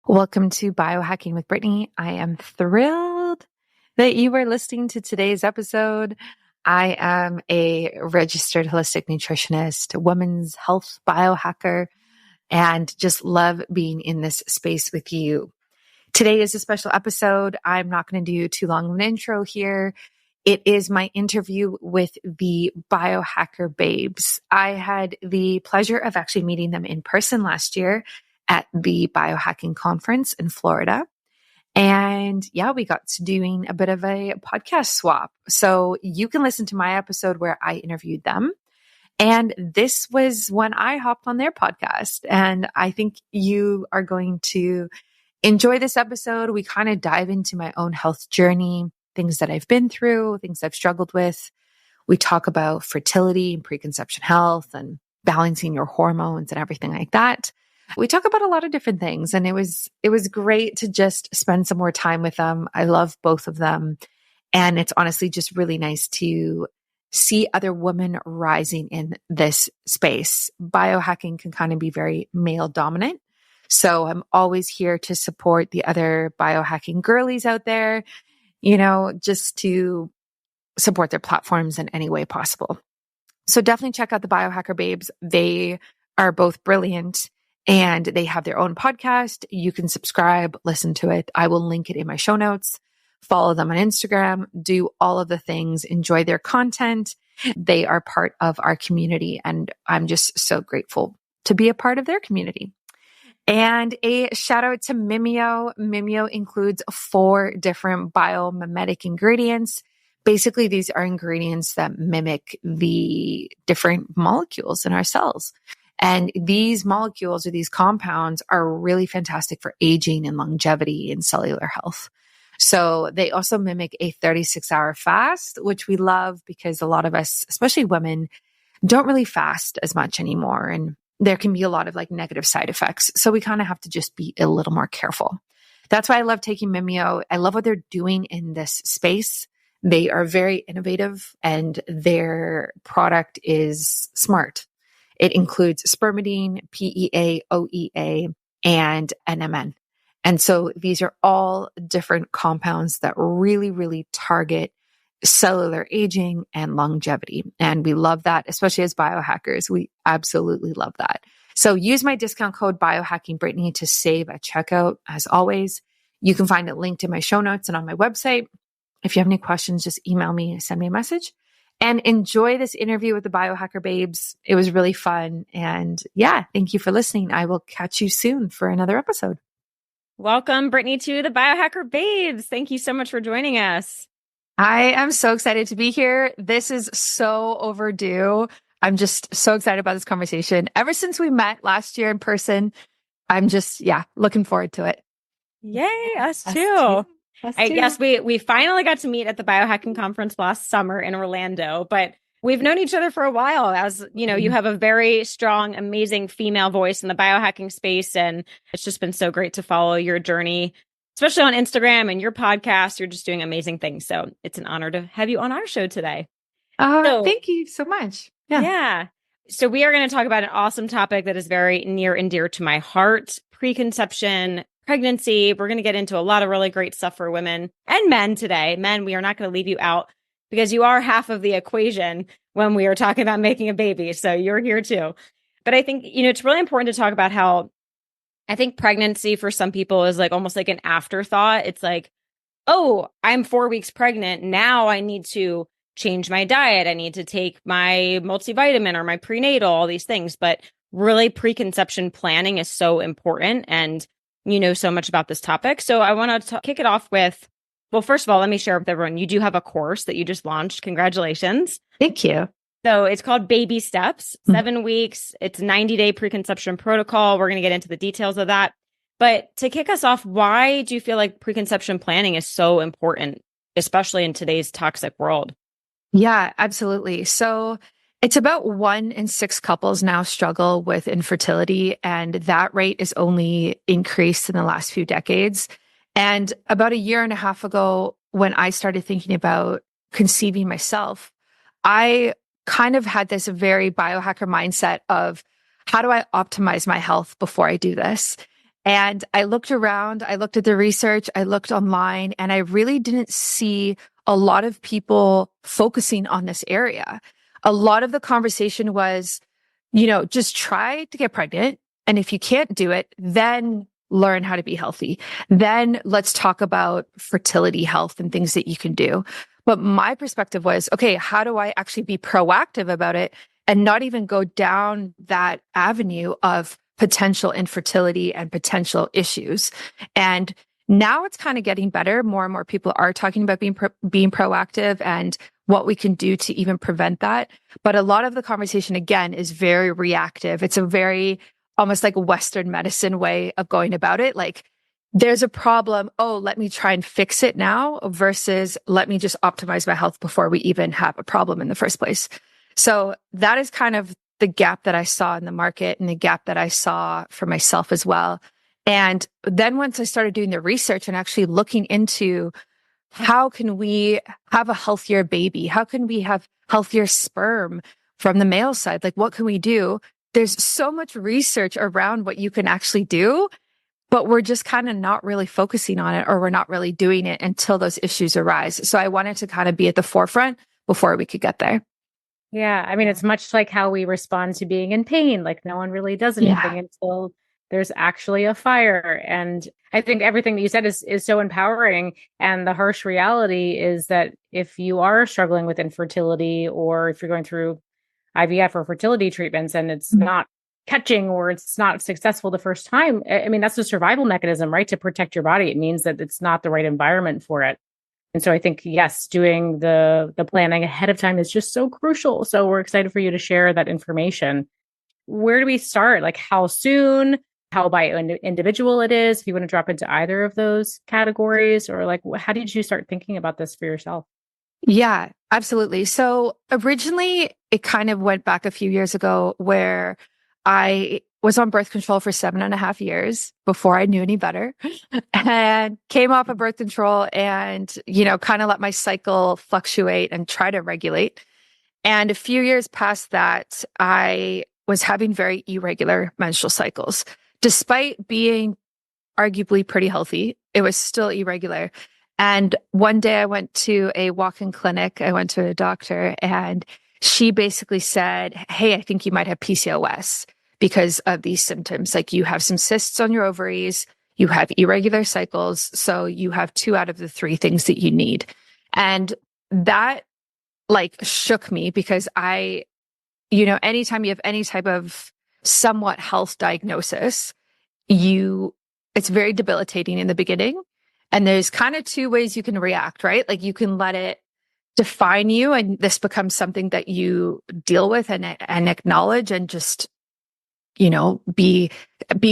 Welcome to Biohacking with Brittany. I am thrilled that you are listening to today's episode. I am a registered holistic nutritionist, women's health biohacker, and just love being in this space with you. Today is a special episode. I'm not going to do too long of an intro here. It is my interview with the Biohacker Babes. I had the pleasure of actually meeting them in person last year at the Biohacking conference in Florida. And yeah, we got to doing a bit of a podcast swap. So you can listen to my episode where I interviewed them. And this was when I hopped on their podcast. And I think you are going to enjoy this episode. We kind of dive into my own health journey, things that I've been through, things I've struggled with. We talk about fertility and preconception health and balancing your hormones and everything like that. We talk about a lot of different things, and it was great to just spend some more time with them. I love both of them. And it's honestly just really nice to see other women rising in this space. Biohacking can kind of be very male dominant. So I'm always here to support the other biohacking girlies out there, just to support their platforms in any way possible. So definitely check out the Biohacker Babes. They are both brilliant. And they have their own podcast. You can subscribe, listen to it. I will link it in my show notes. Follow them on Instagram, do all of the things, enjoy their content. They are part of our community, and I'm just so grateful to be a part of their community. And a shout out to Mimeo. Mimeo includes 4 different biomimetic ingredients. Basically, these are ingredients that mimic the different molecules in our cells. And these molecules or these compounds are really fantastic for aging and longevity and cellular health. So they also mimic a 36-hour fast, which we love because a lot of us, especially women, don't really fast as much anymore. And there can be a lot of negative side effects. So we kind of have to just be a little more careful. That's why I love taking Mimeo. I love what they're doing in this space. They are very innovative and their product is smart. It includes spermidine, PEA, OEA, and NMN. And so these are all different compounds that really, really target cellular aging and longevity. And we love that, especially as biohackers. We absolutely love that. So use my discount code BIOHACKINGBRITTANY to save at checkout. As always, you can find it linked in my show notes and on my website. If you have any questions, just email me, send me a message. And enjoy this interview with the Biohacker Babes. It was really fun. And yeah, thank you for listening. I will catch you soon for another episode. Welcome, Brittany, to the Biohacker Babes. Thank you so much for joining us. I am so excited to be here. This is so overdue. I'm just so excited about this conversation. Ever since we met last year in person, I'm just, looking forward to it. Yay, us too. Yes, we finally got to meet at the Biohacking conference last summer in Orlando, but we've known each other for a while. As you know, you have a very strong, amazing female voice in the biohacking space, and it's just been so great to follow your journey, especially on Instagram and your podcast. You're just doing amazing things. So it's an honor to have you on our show today. Thank you so much. Yeah. So we are going to talk about an awesome topic that is very near and dear to my heart: preconception, pregnancy. We're going to get into a lot of really great stuff for women and men today. Men, we are not going to leave you out because you are half of the equation when we are talking about making a baby. So you're here too. But I think, it's really important to talk about how I think pregnancy for some people is almost like an afterthought. It's oh, I'm 4 weeks pregnant. Now I need to change my diet. I need to take my multivitamin or my prenatal, all these things. But really, preconception planning is so important. And you know so much about this topic. So I want to kick it off with, well, first of all, let me share with everyone, you do have a course that you just launched. Congratulations. Thank you. So it's called Baby Steps, 7 weeks. It's 90-day preconception protocol. We're going to get into the details of that. But to kick us off, why do you feel like preconception planning is so important, especially in today's toxic world? Yeah, absolutely. So it's about 1 in 6 couples now struggle with infertility, and that rate is only increased in the last few decades. And about 1.5 years ago, when I started thinking about conceiving myself, I kind of had this very biohacker mindset of how do I optimize my health before I do this? And I looked around, I looked at the research, I looked online, and I really didn't see a lot of people focusing on this area. A lot of the conversation was, just try to get pregnant. And if you can't do it, then learn how to be healthy. Then let's talk about fertility health and things that you can do. But my perspective was, okay, how do I actually be proactive about it and not even go down that avenue of potential infertility and potential issues? And now it's kind of getting better. More and more people are talking about being proactive and what we can do to even prevent that. But a lot of the conversation, again, is very reactive. It's a very almost like a Western medicine way of going about it. Like, there's a problem. Oh, let me try and fix it now versus let me just optimize my health before we even have a problem in the first place. So that is kind of the gap that I saw in the market and the gap that I saw for myself as well. And then once I started doing the research and actually looking into how can we have a healthier baby? How can we have healthier sperm from the male side? Like, what can we do? There's so much research around what you can actually do, but we're just kind of not really focusing on it, or we're not really doing it until those issues arise. So I wanted to kind of be at the forefront before we could get there. Yeah. I mean, it's much like how we respond to being in pain. Like, no one really does anything until there's actually a fire. And I think everything that you said is so empowering. And the harsh reality is that if you are struggling with infertility, or if you're going through IVF or fertility treatments and it's not catching, or it's not successful the first time, I mean, that's a survival mechanism, right? To protect your body. It means that it's not the right environment for it. And so I think, yes, doing the planning ahead of time is just so crucial. So we're excited for you to share that information. Where do we start? Like, how soon, how by individual it is, if you want to drop into either of those categories, or like, how did you start thinking about this for yourself? Yeah, absolutely. So originally it kind of went back a few years ago where I was on birth control for 7.5 years before I knew any better and came off of birth control and, kind of let my cycle fluctuate and try to regulate. And a few years past that, I was having very irregular menstrual cycles. Despite being arguably pretty healthy, it was still irregular. And one day I went to a walk-in clinic. I went to a doctor and she basically said, hey, I think you might have PCOS because of these symptoms. Like, you have some cysts on your ovaries, you have irregular cycles. So you have 2 out of the 3 things that you need. And that shook me because anytime you have any type of somewhat health diagnosis, it's very debilitating in the beginning. And there's kind of 2 ways you can react, right? Like, you can let it define you and this becomes something that you deal with and acknowledge and just, be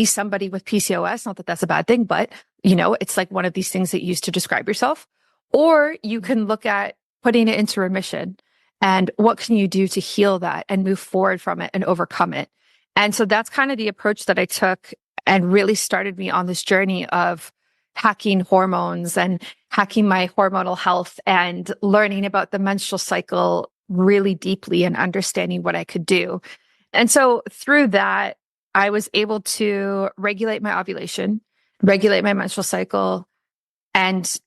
somebody with PCOS. Not that that's a bad thing, but it's like one of these things that you use to describe yourself. Or you can look at putting it into remission and what can you do to heal that and move forward from it and overcome it. And so that's kind of the approach that I took and really started me on this journey of hacking hormones and hacking my hormonal health and learning about the menstrual cycle really deeply and understanding what I could do. And so through that, I was able to regulate my ovulation, regulate my menstrual cycle. And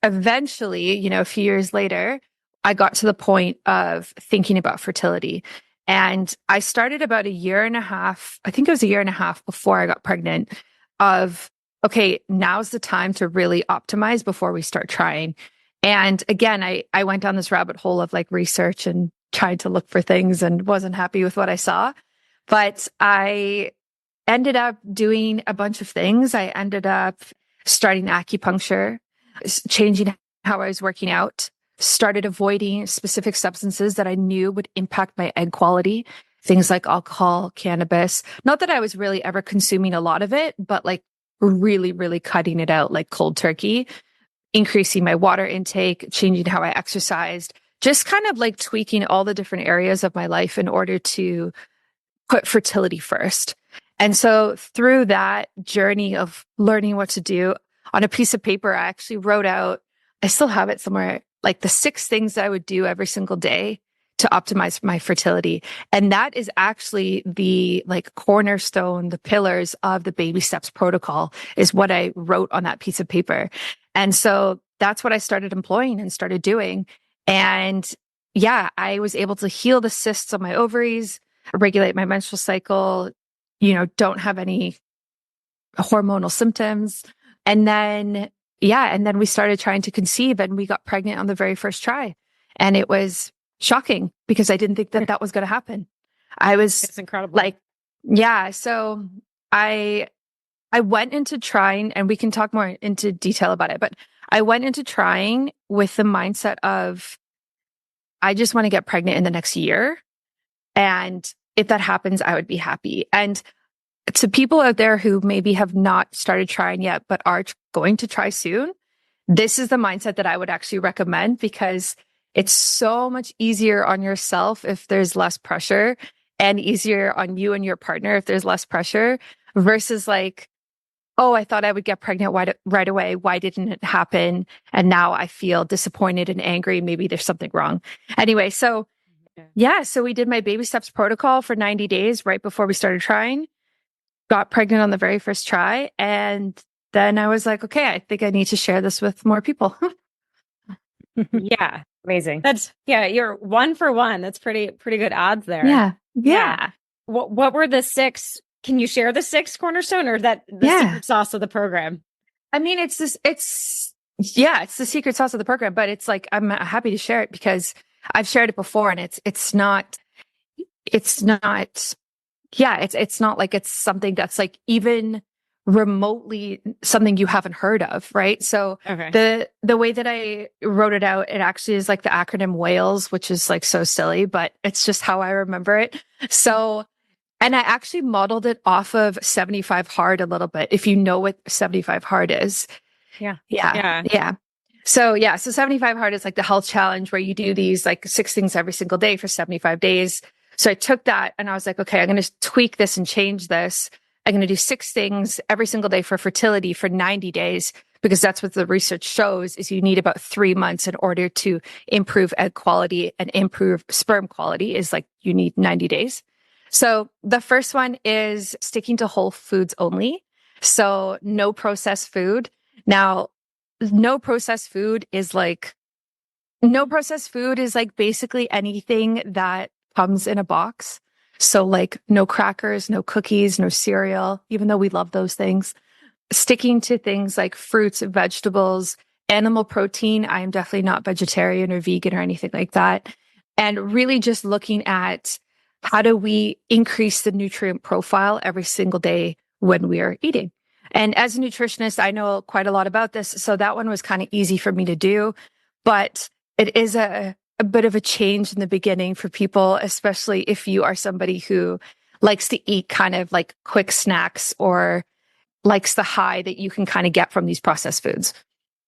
eventually, a few years later, I got to the point of thinking about fertility. And I started about a year and a half, I think it was a year and a half before I got pregnant, of, okay, now's the time to really optimize before we start trying. And again, I went down this rabbit hole of research and tried to look for things and wasn't happy with what I saw. But I ended up doing a bunch of things. I ended up starting acupuncture, changing how I was working out, started avoiding specific substances that I knew would impact my egg quality, things like alcohol, cannabis. Not that I was really ever consuming a lot of it, but really, really cutting it out like cold turkey, increasing my water intake, changing how I exercised, just kind of tweaking all the different areas of my life in order to put fertility first. And so through that journey of learning what to do, on a piece of paper, I actually wrote out, I still have it somewhere, the 6 things that I would do every single day to optimize my fertility. And that is actually the like cornerstone, the pillars of the baby steps protocol is what I wrote on that piece of paper. And so that's what I started employing and started doing. And yeah, I was able to heal the cysts on my ovaries, regulate my menstrual cycle, don't have any hormonal symptoms. And then, and then we started trying to conceive and we got pregnant on the very first try. And it was shocking because I didn't think that that was going to happen. It's incredible. Like, so I went into trying, and we can talk more into detail about it, but I went into trying with the mindset of, I just want to get pregnant in the next year. And if that happens, I would be happy. And to people out there who maybe have not started trying yet, but are going to try soon, this is the mindset that I would actually recommend because it's so much easier on yourself if there's less pressure and easier on you and your partner if there's less pressure versus like, oh, I thought I would get pregnant right away. Why didn't it happen? And now I feel disappointed and angry. Maybe there's something wrong. Anyway, so so we did my baby steps protocol for 90 days right before we started trying, got pregnant on the very first try. And then I was like, okay, I think I need to share this with more people. Yeah. Amazing. You're 1 for 1. That's pretty good odds there. Yeah. What were the 6? Can you share the 6 cornerstone or that the secret sauce of the program? I mean, it's the secret sauce of the program, but it's like, I'm happy to share it because I've shared it before and it's not like it's something that's like even remotely something you haven't heard of, right? So the way that I wrote it out, it actually is like the acronym WHALES, which is like so silly, but it's just how I remember it. So, and I actually modeled it off of 75 hard a little bit, if you know what 75 hard is. Yeah. So 75 hard is like the health challenge where you do these like 6 things every single day for 75 days. So I took that and I was like, okay, I'm going to tweak this and change this. I'm going to do 6 things every single day for fertility for 90 days, because that's what the research shows is you need about 3 months in order to improve egg quality and improve sperm quality is like you need 90 days. So the first one is sticking to whole foods only. So no processed food. Now, no processed food is like basically anything that comes in a box. So like no crackers, no cookies, no cereal, even though we love those things. Sticking to things like fruits, vegetables, animal protein. I am definitely not vegetarian or vegan or anything like that. And really just looking at how do we increase the nutrient profile every single day when we are eating. And as a nutritionist, I know quite a lot about this. So that one was kind of easy for me to do, but it is a bit of a change in the beginning for people, especially if you are somebody who likes to eat kind of like quick snacks or likes the high that you can kind of get from these processed foods.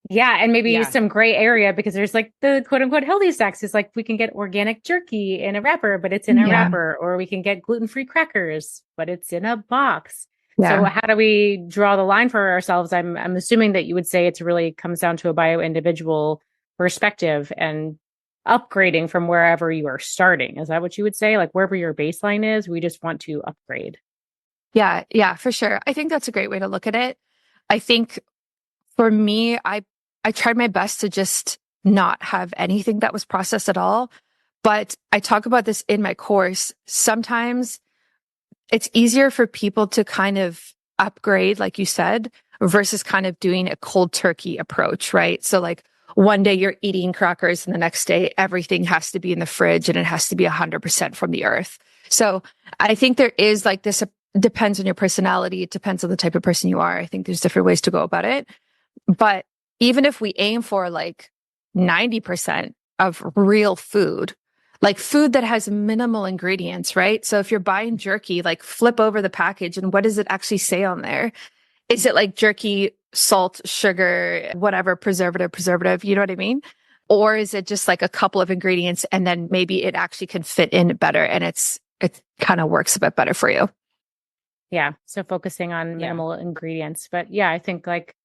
Yeah. And maybe some gray area because there's like the quote unquote healthy snacks is like we can get organic jerky in a wrapper, but it's in a wrapper, or we can get gluten-free crackers, but it's in a box. Yeah. So how do we draw the line for ourselves? I'm assuming that you would say it's really comes down to a bio-individual perspective and upgrading from wherever you are starting. Is that what you would say? Like wherever your baseline is, we just want to upgrade. Yeah, for sure. I think that's a great way to look at it. I think for me, I tried my best to just not have anything that was processed at all. But I talk about this in my course. Sometimes it's easier for people to kind of upgrade, like you said, versus kind of doing a cold turkey approach, right? So like one day you're eating crackers and the next day everything has to be in the fridge and it has to be 100% from the earth. So I think there is like this, depends on your personality. It depends on the type of person you are. I think there's different ways to go about it. But even if we aim for like 90% of real food, like food that has minimal ingredients, right? So if you're buying jerky, like flip over the package and what does it actually say on there? Is it like jerky, salt, sugar, whatever, preservative, you know what I mean? Or is it just like a couple of ingredients and then maybe it actually can fit in better and it kind of works a bit better for you? Yeah. So focusing on minimal ingredients. But yeah, I think like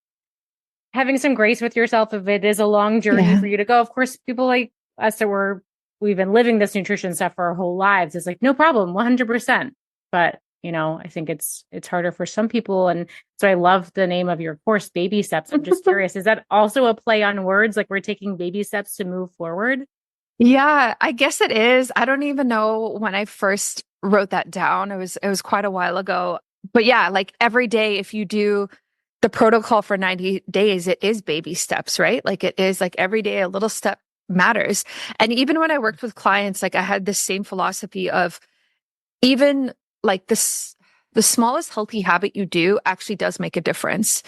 having some grace with yourself if it is a long journey for you to go. Of course, people like us that were we've been living this nutrition stuff for our whole lives. It's like, no problem, 100%. But, I think it's harder for some people. And so I love the name of your course, Baby Steps. I'm just curious, is that also a play on words? Like we're taking baby steps to move forward? Yeah, I guess it is. I don't even know when I first wrote that down. It was quite a while ago. But yeah, like every day, if you do the protocol for 90 days, it is baby steps, right? Like it is like every day, a little step matters. And even when I worked with clients, like I had this same philosophy of even like this, the smallest healthy habit you do actually does make a difference.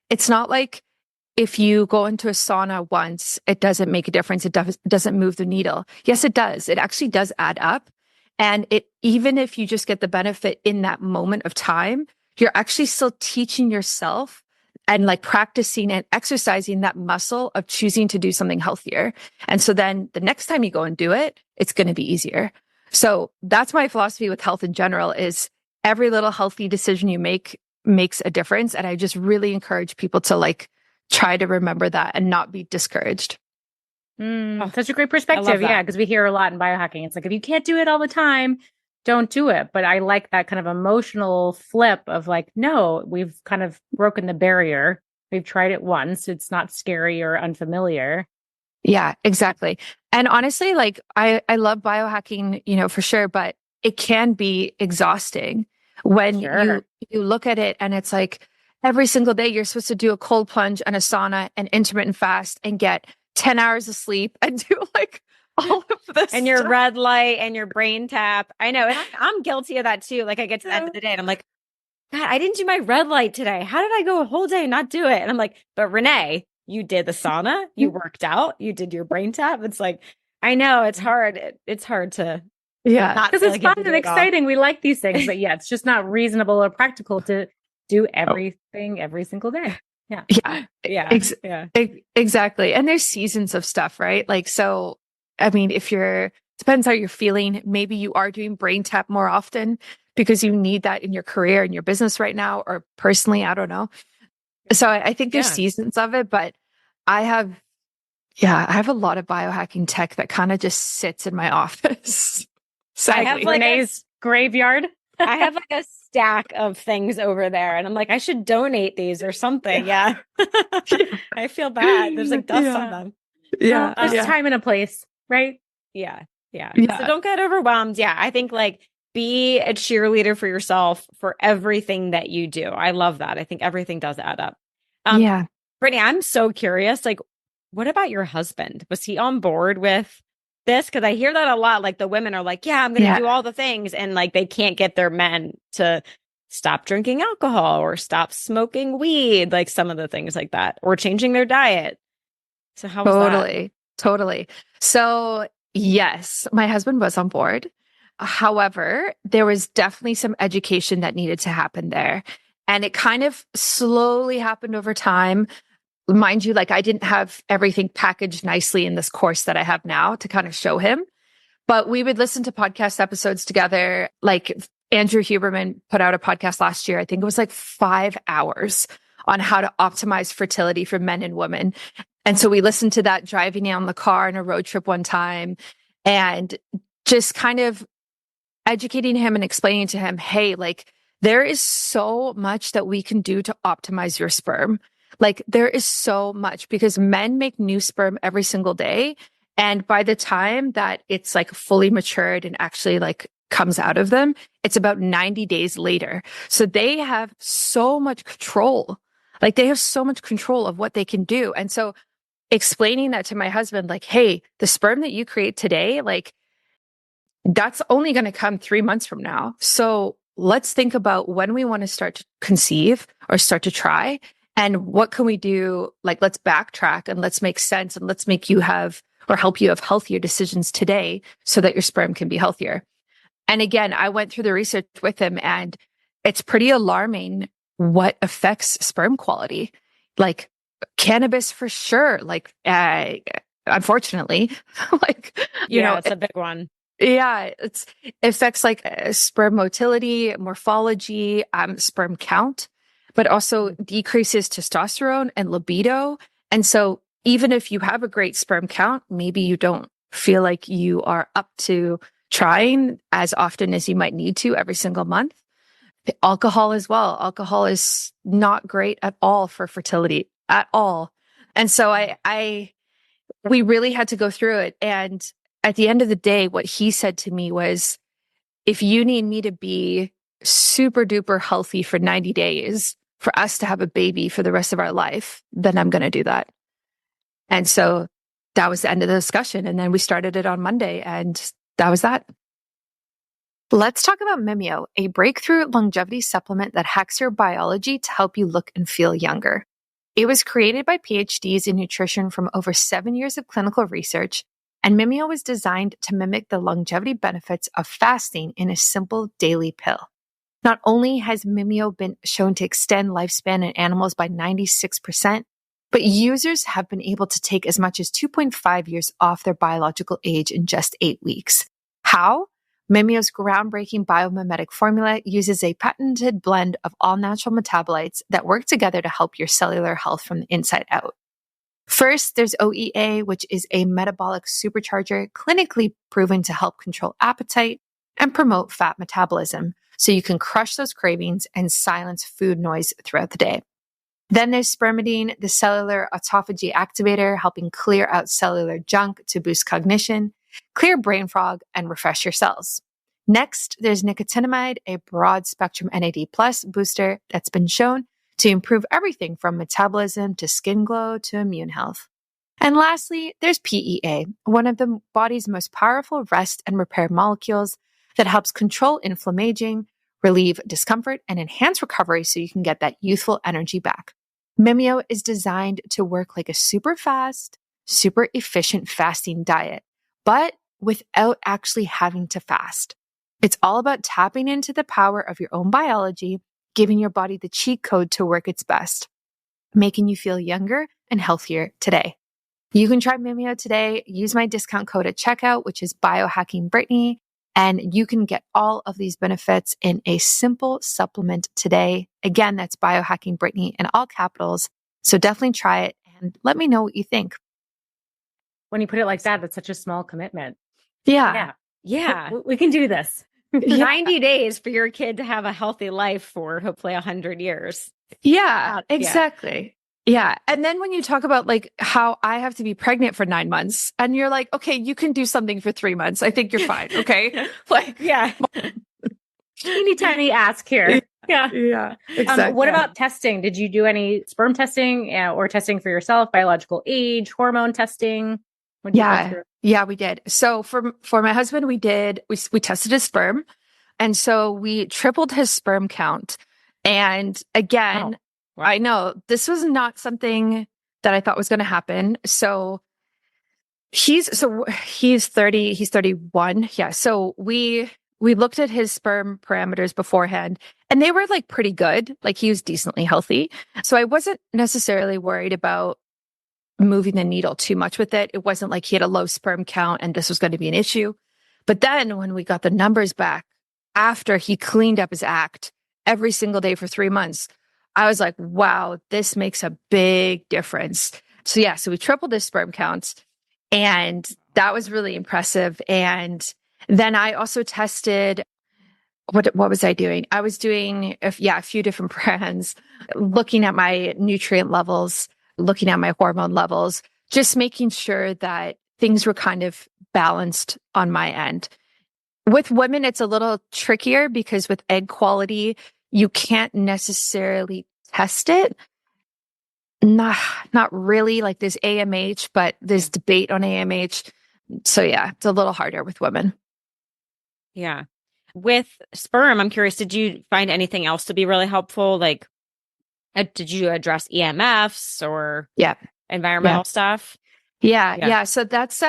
It's not like if you go into a sauna once, it doesn't make a difference. It doesn't move the needle. Yes, it does. It actually does add up. And even if you just get the benefit in that moment of time, you're actually still teaching yourself and like practicing and exercising that muscle of choosing to do something healthier. And so then the next time you go and do it, it's going to be easier. So that's my philosophy with health in general is every little healthy decision you make makes a difference. And I just really encourage people to like try to remember that and not be discouraged. Such a great perspective. Yeah. Because we hear a lot in biohacking. It's like, if you can't do it all the time, don't do it. But I like that kind of emotional flip of like, no, we've kind of broken the barrier. We've tried it once. It's not scary or unfamiliar. Yeah, exactly. And honestly, like I love biohacking, for sure, but it can be exhausting when you look at it and it's like every single day you're supposed to do a cold plunge and a sauna and intermittent fast and get 10 hours of sleep and do like all of this and your red light and your brain tap. I know. And I'm guilty of that too. Like I get to the end of the day and I'm like, God, I didn't do my red light today. How did I go a whole day and not do it? And I'm like, but Renee, you did the sauna, you worked out, you did your brain tap. It's like, I know it's hard. It's hard to, because it's fun and exciting. We like these things, but yeah, it's just not reasonable or practical to do everything every single day. Yeah. Exactly. And there's seasons of stuff, right? Like, so, I mean, depends how you're feeling. Maybe you are doing brain tap more often because you need that in your career and your business right now, or personally, I don't know. So I think there's seasons of it, but I have a lot of biohacking tech that kind of just sits in my office. So I have like Renee's graveyard. I have like a stack of things over there and I'm like, I should donate these or something. Yeah. I feel bad. There's like dust on them. Yeah. There's time and a place, right? Yeah. So don't get overwhelmed. Yeah. I think like be a cheerleader for yourself for everything that you do. I love that. I think everything does add up. Brittany, I'm so curious. Like, what about your husband? Was he on board with this? Because I hear that a lot. Like the women are like, yeah, I'm going to do all the things. And like, they can't get their men to stop drinking alcohol or stop smoking weed, like some of the things like that, or changing their diet. So how was that? Totally. So yes, my husband was on board. However, there was definitely some education that needed to happen there. And it kind of slowly happened over time. Mind you, like I didn't have everything packaged nicely in this course that I have now to kind of show him. But we would listen to podcast episodes together. Like Andrew Huberman put out a podcast last year. I think it was like 5 hours on how to optimize fertility for men and women. And so we listened to that driving down the car on a road trip one time and just kind of educating him and explaining to him, hey, like there is so much that we can do to optimize your sperm. Like there is so much because men make new sperm every single day. And by the time that it's like fully matured and actually like comes out of them, it's about 90 days later. So they have so much control. Like they have so much control of what they can do. And so explaining that to my husband, like, hey, the sperm that you create today, like that's only going to come 3 months from now. So let's think about when we want to start to conceive or start to try. And what can we do? Like, let's backtrack and let's make sense and let's make you have or help you have healthier decisions today so that your sperm can be healthier. And again, I went through the research with him and it's pretty alarming what affects sperm quality. Like cannabis for sure. Like, unfortunately, like, you know, it's a big one. Yeah, it affects like sperm motility, morphology, sperm count, but also decreases testosterone and libido. And so even if you have a great sperm count, maybe you don't feel like you are up to trying as often as you might need to every single month. Alcohol as well. Alcohol is not great at all for fertility at all. And so we really had to go through it. And at the end of the day, what he said to me was, if you need me to be super duper healthy for 90 days for us to have a baby for the rest of our life, then I'm going to do that. And so that was the end of the discussion. And then we started it on Monday, and that was that. Let's talk about Mimeo, a breakthrough longevity supplement that hacks your biology to help you look and feel younger. It was created by PhDs in nutrition from over 7 years of clinical research, and Mimeo was designed to mimic the longevity benefits of fasting in a simple daily pill. Not only has Mimeo been shown to extend lifespan in animals by 96%, but users have been able to take as much as 2.5 years off their biological age in just 8 weeks. How? Mimeo's groundbreaking biomimetic formula uses a patented blend of all natural metabolites that work together to help your cellular health from the inside out. First, there's OEA, which is a metabolic supercharger clinically proven to help control appetite and promote fat metabolism, so you can crush those cravings and silence food noise throughout the day. Then there's spermidine, the cellular autophagy activator, helping clear out cellular junk to boost cognition, clear brain fog, and refresh your cells. Next, there's nicotinamide, a broad-spectrum NAD+ booster that's been shown to improve everything from metabolism to skin glow to immune health. And lastly, there's PEA, one of the body's most powerful rest and repair molecules that helps control inflammation, relieve discomfort, and enhance recovery so you can get that youthful energy back. Mimeo is designed to work like a super fast, super efficient fasting diet, but without actually having to fast. It's all about tapping into the power of your own biology, giving your body the cheat code to work its best, making you feel younger and healthier today. You can try Mimeo today. Use my discount code at checkout, which is BIOHACKINGBRITTANY, and you can get all of these benefits in a simple supplement today. Again, that's BIOHACKINGBRITTANY in all capitals. So definitely try it and let me know what you think. When you put it like that, that's such a small commitment. Yeah. We can do this. 90 days for your kid to have a healthy life for hopefully 100 years. Yeah, exactly. Yeah. And then when you talk about like how I have to be pregnant for 9 months and you're like, okay, you can do something for 3 months. I think you're fine. Okay. Like, yeah. Teeny tiny ask here. Yeah. Exactly. What about testing? Did you do any sperm testing or testing for yourself, biological age, hormone testing? Yeah, we did. So for my husband, we tested his sperm. And so we tripled his sperm count. And again, wow. I know this was not something that I thought was going to happen. So he's 30, he's 31. Yeah. So we looked at his sperm parameters beforehand and they were like pretty good. Like he was decently healthy. So I wasn't necessarily worried about moving the needle too much with it. It wasn't like he had a low sperm count and this was going to be an issue. But then when we got the numbers back after he cleaned up his act every single day for 3 months, I was like, wow, this makes a big difference. So we tripled his sperm counts and that was really impressive. And then I also tested, what was I doing? I was doing a few different brands, looking at my nutrient levels, looking at my hormone levels, just making sure that things were kind of balanced on my end. With women, it's a little trickier because with egg quality, you can't necessarily test it. Not really. Like there's AMH, but there's debate on AMH. So it's a little harder with women. Yeah. With sperm, I'm curious, did you find anything else to be really helpful? Like, did you address EMFs or environmental stuff? Yeah. So that's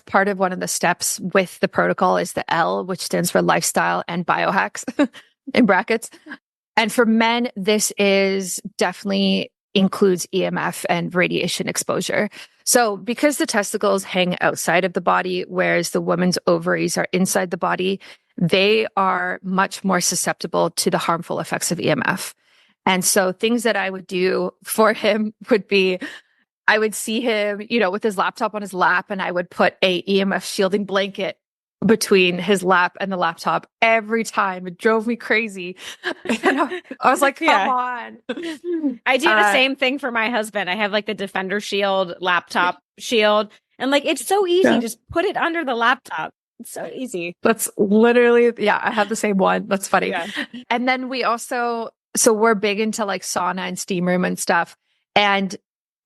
part of one of the steps with the protocol is the L, which stands for lifestyle and biohacks in brackets. And for men, this is definitely includes EMF and radiation exposure. So because the testicles hang outside of the body, whereas the woman's ovaries are inside the body, they are much more susceptible to the harmful effects of EMF. And so things that I would do for him would be I would see him, with his laptop on his lap, and I would put a EMF shielding blanket between his lap and the laptop every time. It drove me crazy. And I was like, come on. I do the same thing for my husband. I have like the Defender Shield laptop shield. And like, it's so easy. Just put it under the laptop. It's so easy. That's literally, I have the same one. That's funny. Yeah. And then we also, so we're big into like sauna and steam room and stuff. And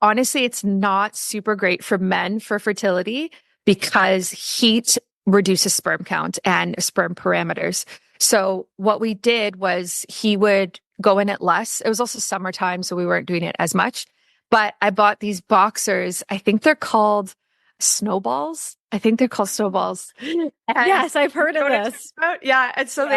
honestly, it's not super great for men for fertility because heat reduces sperm count and sperm parameters. So what we did was he would go in at less. It was also summertime, so we weren't doing it as much. But I bought these boxers. I think they're called snowballs. And yes, I've heard of this. Yeah. And so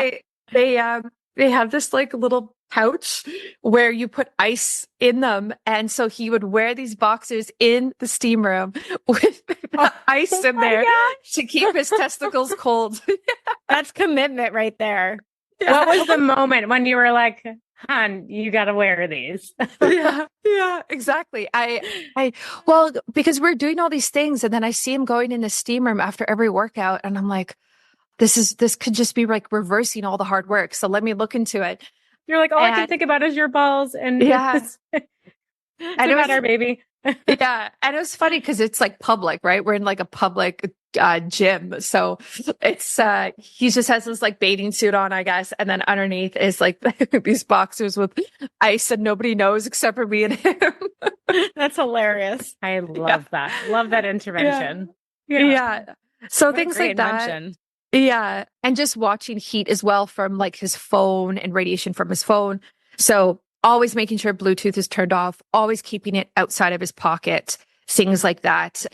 they have this like little pouch where you put ice in them. And so he would wear these boxers in the steam room with ice in there to keep his testicles cold. That's commitment right there. Yeah. What was the moment when you were like, hon, you got to wear these? Yeah, exactly. Well, because we're doing all these things and then I see him going in the steam room after every workout and I'm like, this could just be like reversing all the hard work. So let me look into it. You're like, all I can think about is your balls. And it's about our baby. Yeah. And it was funny because it's like public, right? We're in like a public gym. So it's, he just has this like bathing suit on, I guess. And then underneath is like these boxers with ice and nobody knows except for me and him. That's hilarious. I love that. Love that intervention. Yeah. So things like that. Yeah. And just watching heat as well from like his phone and radiation from his phone. So always making sure Bluetooth is turned off, always keeping it outside of his pocket, things like that.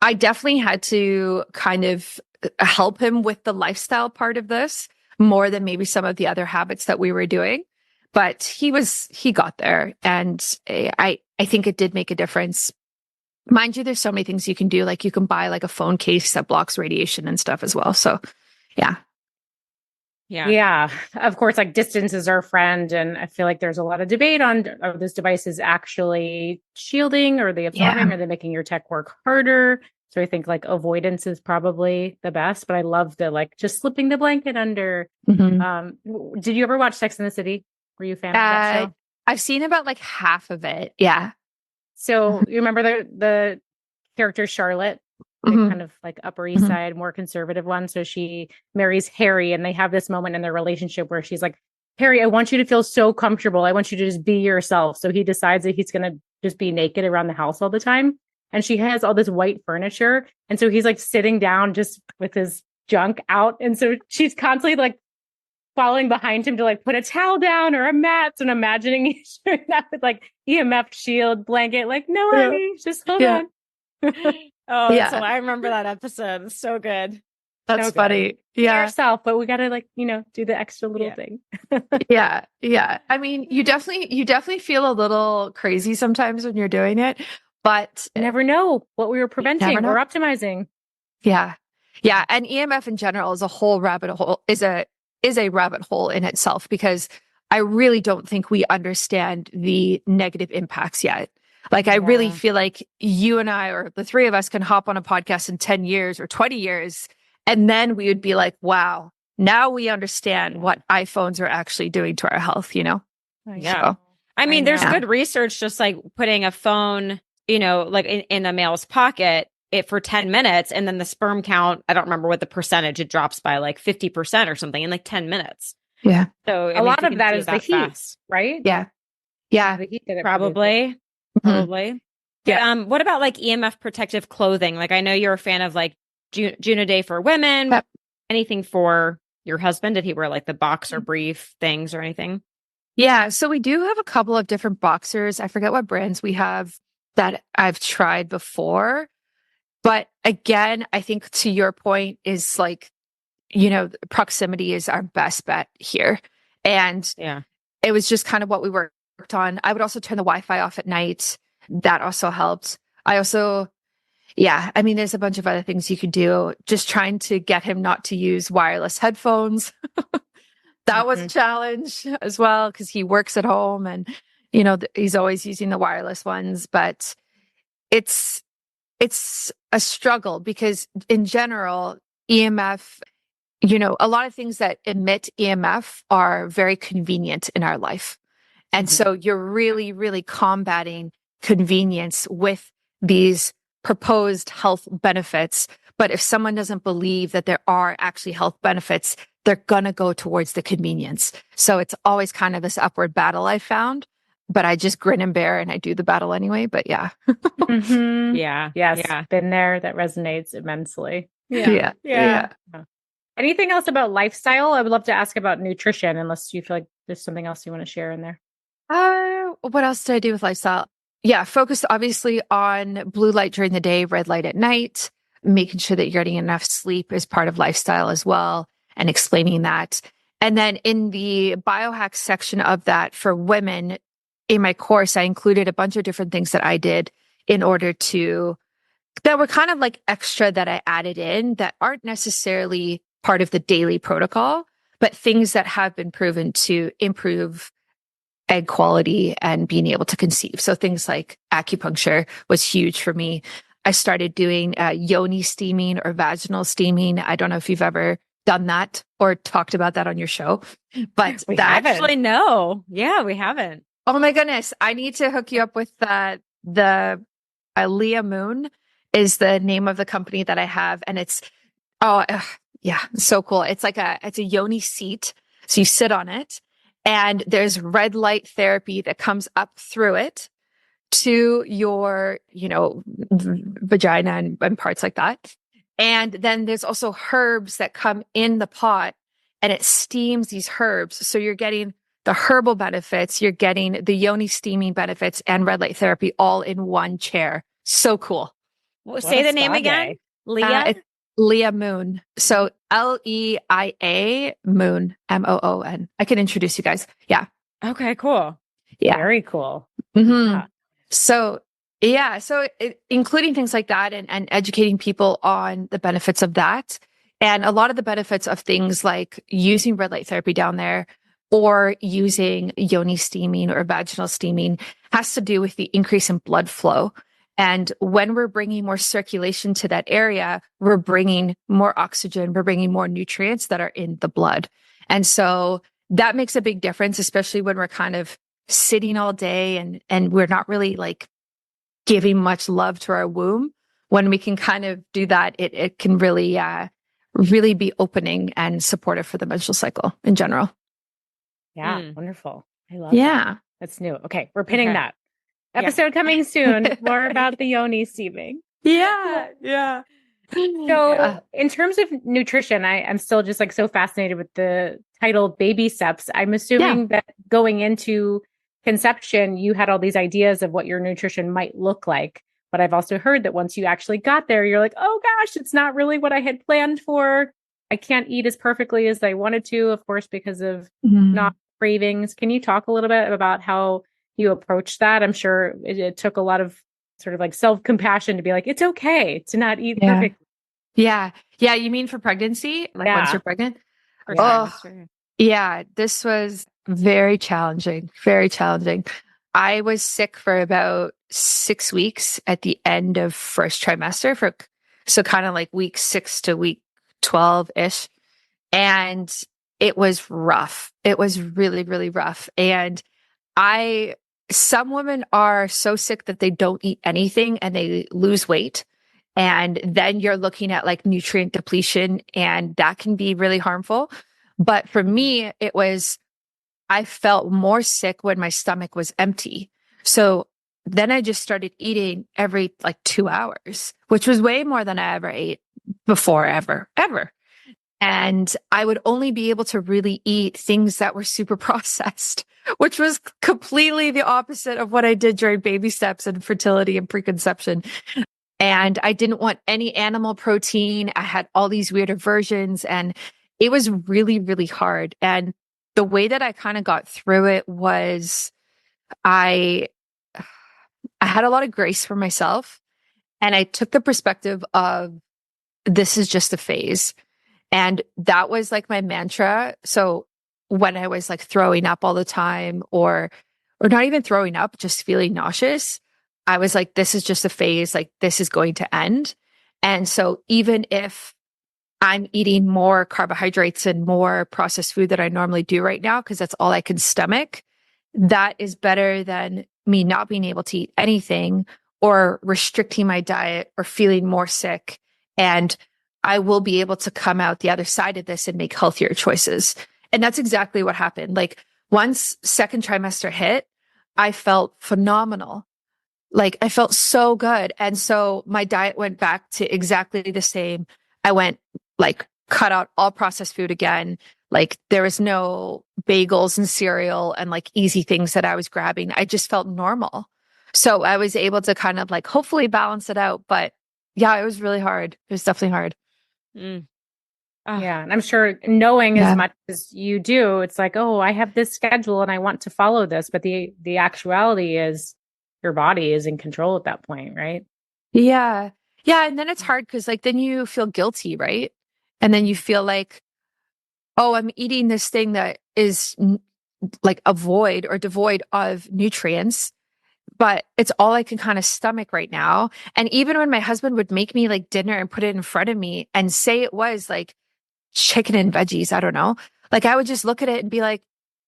I definitely had to kind of help him with the lifestyle part of this more than maybe some of the other habits that we were doing. But he got there. And I think it did make a difference. Mind you, there's so many things you can do. Like you can buy like a phone case that blocks radiation and stuff as well. So yeah. Yeah. Of course, like distance is our friend. And I feel like there's a lot of debate on are those devices actually shielding or are they absorbing? Are they making your tech work harder? So I think like avoidance is probably the best, but I love the like just slipping the blanket under. Mm-hmm. Did you ever watch Sex and the City? Were you a fan of that show? I've seen about like half of it. Yeah. So you remember the character Charlotte? The kind of like Upper East Side, more conservative one. So she marries Harry and they have this moment in their relationship where she's like, Harry, I want you to feel so comfortable. I want you to just be yourself. So he decides that he's going to just be naked around the house all the time. And she has all this white furniture. And so he's like sitting down just with his junk out. And so she's constantly like following behind him to like put a towel down or a mat. And imagining he's doing that with like EMF shield blanket. Like, no, honey, just hold on. Oh, yeah. So I remember that episode. It's so good. That's so funny. Good. Yeah. Yourself, but we got to like, do the extra little thing. Yeah. I mean, you definitely feel a little crazy sometimes when you're doing it, but you never know what we were preventing or optimizing. Yeah. Yeah. And EMF in general is a whole rabbit hole, is a rabbit hole in itself, because I really don't think we understand the negative impacts yet. Like, I really feel like you and I, or the three of us, can hop on a podcast in 10 years or 20 years. And then we would be like, wow, now we understand what iPhones are actually doing to our health, Yeah. So, I mean, there's good research, just like putting a phone, like in a male's pocket for 10 minutes. And then the sperm count, I don't remember what the percentage, it drops by like 50% or something in like 10 minutes. Yeah. So a lot of that is the heat, right? Yeah. Yeah. The heat that it Probably. Yeah. What about like EMF protective clothing? Like, I know you're a fan of like June a Day for women. Yep. Anything for your husband? Did he wear like the boxer brief things or anything? Yeah. So we do have a couple of different boxers. I forget what brands we have that I've tried before. But again, I think to your point is like, proximity is our best bet here. And it was just kind of what we worked on. I would also turn the Wi-Fi off at night. That also helped. there's a bunch of other things you could do. Just trying to get him not to use wireless headphones. That was a challenge as well, because he works at home and, he's always using the wireless ones. But it's a struggle because in general, EMF, a lot of things that emit EMF are very convenient in our life. And so you're really, really combating convenience with these proposed health benefits. But if someone doesn't believe that there are actually health benefits, they're going to go towards the convenience. So it's always kind of this upward battle I found, but I just grin and bear and I do the battle anyway. But yeah. Yeah. Yes. Yeah. Been there. That resonates immensely. Yeah. Anything else about lifestyle? I would love to ask about nutrition, unless you feel like there's something else you want to share in there. What else did I do with lifestyle? Yeah, focused obviously on blue light during the day, red light at night, making sure that you're getting enough sleep is part of lifestyle as well, and explaining that. And then in the biohack section of that for women, in my course, I included a bunch of different things that I did in order that were kind of like extra that I added in that aren't necessarily part of the daily protocol, but things that have been proven to improve egg quality and being able to conceive. So things like acupuncture was huge for me. I started doing yoni steaming or vaginal steaming. I don't know if you've ever done that or talked about that on your show, but actually, no. Yeah, we haven't. Oh my goodness. I need to hook you up with the Leiamoon is the name of the company that I have. And it's, so cool. It's it's a yoni seat. So you sit on it and there's red light therapy that comes up through it to your, vagina and parts like that. And then there's also herbs that come in the pot and it steams these herbs. So you're getting the herbal benefits, you're getting the yoni steaming benefits and red light therapy all in one chair. So cool. Say the name again. Leiamoon. So Leia Moon, Moon. I can introduce you guys. Yeah. Okay, cool. Yeah. Very cool. Mm-hmm. Yeah. So including things like that and educating people on the benefits of that. And a lot of the benefits of things like using red light therapy down there or using yoni steaming or vaginal steaming has to do with the increase in blood flow. And when we're bringing more circulation to that area, we're bringing more oxygen, we're bringing more nutrients that are in the blood. And so that makes a big difference, especially when we're kind of sitting all day and we're not really like giving much love to our womb. When we can kind of do that, it can really, really be opening and supportive for the menstrual cycle in general. Yeah. Wonderful. I love that. That's new. Okay. We're pinning that. Episode coming soon. More about the yoni steaming. Yeah. So in terms of nutrition, I'm still just like so fascinated with the title Baby Steps. I'm assuming that going into conception, you had all these ideas of what your nutrition might look like. But I've also heard that once you actually got there, you're like, oh gosh, it's not really what I had planned for. I can't eat as perfectly as I wanted to, of course, because of not cravings. Can you talk a little bit about how you approached that? I'm sure it took a lot of sort of like self-compassion to be like, it's okay to not eat perfectly. Yeah. You mean for pregnancy? Like once you're pregnant? This was very challenging. Very challenging. I was sick for about 6 weeks at the end of first trimester so kind of like week 6 to week 12-ish. And it was rough. It was really, really rough. And some women are so sick that they don't eat anything and they lose weight. And then you're looking at like nutrient depletion and that can be really harmful. But for me, I felt more sick when my stomach was empty. So then I just started eating every like 2 hours, which was way more than I ever ate before, ever. And I would only be able to really eat things that were super processed, which was completely the opposite of what I did during baby steps and fertility and preconception. And I didn't want any animal protein. I had all these weird aversions and it was really, really hard. And the way that I kind of got through it was I had a lot of grace for myself and I took the perspective of this is just a phase. And that was like my mantra. So when I was like throwing up all the time or not even throwing up, just feeling nauseous, I was like, this is just a phase, like this is going to end. And so even if I'm eating more carbohydrates and more processed food that I normally do right now, because that's all I can stomach, that is better than me not being able to eat anything or restricting my diet or feeling more sick. And I will be able to come out the other side of this and make healthier choices. And that's exactly what happened. Like once second trimester hit, I felt phenomenal. Like I felt so good. And so my diet went back to exactly the same. I went like cut out all processed food again. Like there was no bagels and cereal and like easy things that I was grabbing. I just felt normal. So I was able to kind of like hopefully balance it out. But yeah, it was really hard. It was definitely hard. Mm. Yeah. And I'm sure knowing as much as you do, it's like, oh, I have this schedule and I want to follow this. But the actuality is your body is in control at that point, right? Yeah. Yeah. And then it's hard because like then you feel guilty, right? And then you feel like, oh, I'm eating this thing that is like a void or devoid of nutrients, but it's all I can kind of stomach right now. And even when my husband would make me like dinner and put it in front of me and say it was like chicken and veggies, I don't know, like I would just look at it and be like,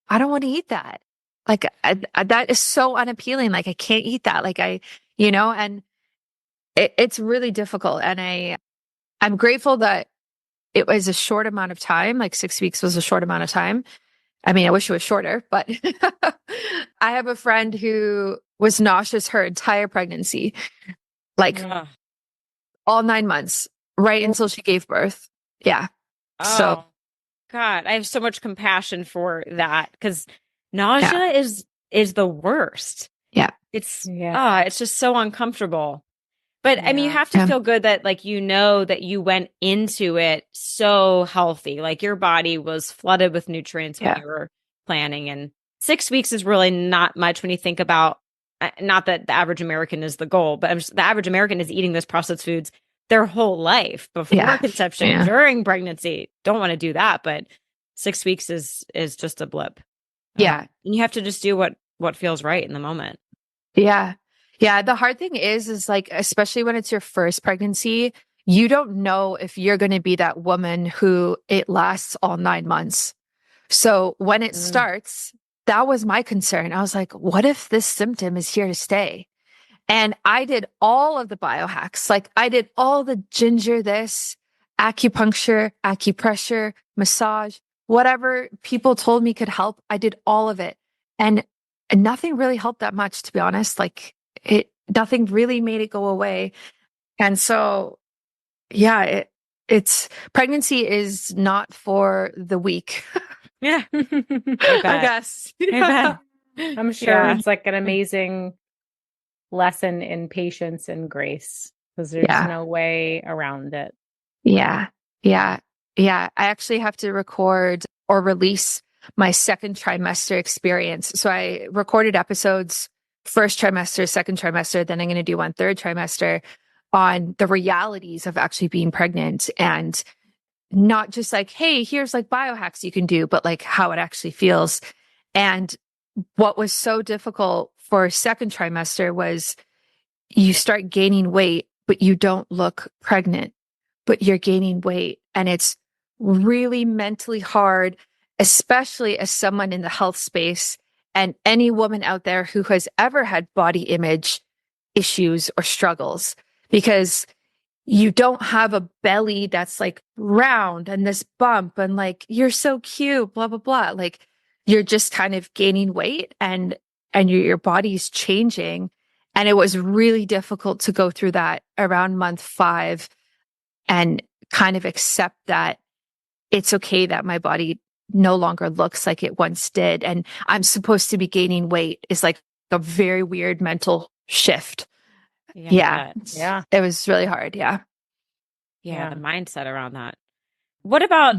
I don't want to eat that. Like that is so unappealing. Like I can't eat that. Like and it's really difficult. And I'm grateful that it was a short amount of time. Like 6 weeks was a short amount of time. I mean, I wish it was shorter, but I have a friend who was nauseous her entire pregnancy, like all 9 months, right until she gave birth. Yeah. Oh, so God, I have so much compassion for that because nausea is the worst. Yeah. It's just so uncomfortable. But I mean, you have to feel good that like, that you went into it so healthy, like your body was flooded with nutrients when you were planning. And 6 weeks is really not much when you think about, not that the average American is the goal, but the average American is eating those processed foods their whole life before conception, during pregnancy. Don't want to do that, but 6 weeks is just a blip. Yeah. And you have to just do what feels right in the moment. Yeah. Yeah. The hard thing is like, especially when it's your first pregnancy, you don't know if you're going to be that woman who it lasts all 9 months. So when it starts, that was my concern. I was like, what if this symptom is here to stay? And I did all of the biohacks. Like I did all the ginger this, acupuncture, acupressure, massage, whatever people told me could help. I did all of it. And nothing really helped that much, to be honest. Like nothing really made it go away. And so, yeah, it's pregnancy is not for the weak. Yeah. I guess. I bet. I'm sure it's like an amazing lesson in patience and grace because there's no way around it. Yeah. Yeah. Yeah. I actually have to record or release my second trimester experience. So I recorded episodes, first trimester, second trimester, then I'm going to do one third trimester on the realities of actually being pregnant and not just like, hey, here's like biohacks you can do, but like how it actually feels. And what was so difficult for second trimester was you start gaining weight, but you don't look pregnant, but you're gaining weight. And it's really mentally hard, especially as someone in the health space and any woman out there who has ever had body image issues or struggles, because you don't have a belly that's like round and this bump and like, you're so cute, blah, blah, blah. Like you're just kind of gaining weight and your body's changing. And it was really difficult to go through that around month 5 and kind of accept that it's okay that my body no longer looks like it once did. And I'm supposed to be gaining weight is like a very weird mental shift. Yeah. It was really hard. Yeah. The mindset around that. What about,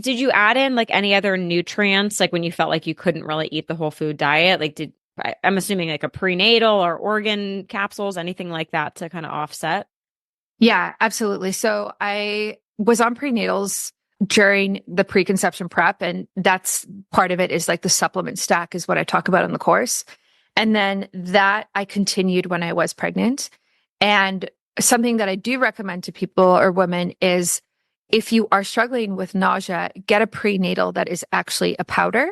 did you add in like any other nutrients? Like when you felt like you couldn't really eat the whole food diet, like I'm assuming like a prenatal or organ capsules, anything like that to kind of offset? Yeah, absolutely. So I was on prenatals during the preconception prep, and that's part of it is like the supplement stack is what I talk about in the course. And then that I continued when I was pregnant. And something that I do recommend to people or women is if you are struggling with nausea, get a prenatal that is actually a powder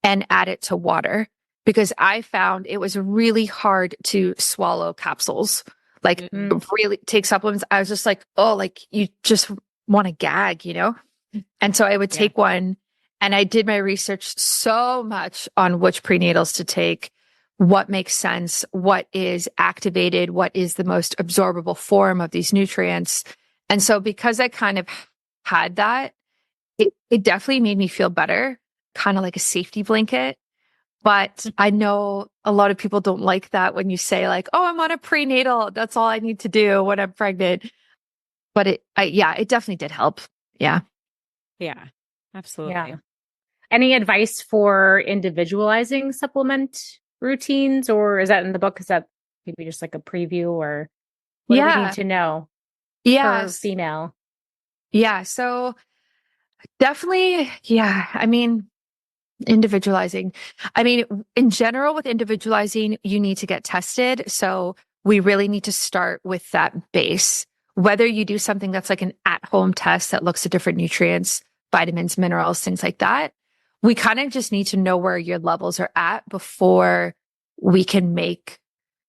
and add it to water. Because I found it was really hard to swallow capsules, like really take supplements. I was just like, oh, like you just want to gag, you know? And so I would take one, and I did my research so much on which prenatals to take, what makes sense, what is activated, what is the most absorbable form of these nutrients. And so because I kind of had that, it definitely made me feel better, kind of like a safety blanket. But I know a lot of people don't like that when you say like, oh, I'm on a prenatal. That's all I need to do when I'm pregnant. But it definitely did help. Yeah. Yeah, absolutely. Yeah. Any advice for individualizing supplement routines, or is that in the book? Is that maybe just like a preview, or what do we need to know for female? Yeah. So definitely, I mean, individualizing. I mean, in general, with individualizing, you need to get tested. So we really need to start with that base. Whether you do something that's like an at-home test that looks at different nutrients, vitamins, minerals, things like that, we kind of just need to know where your levels are at before we can make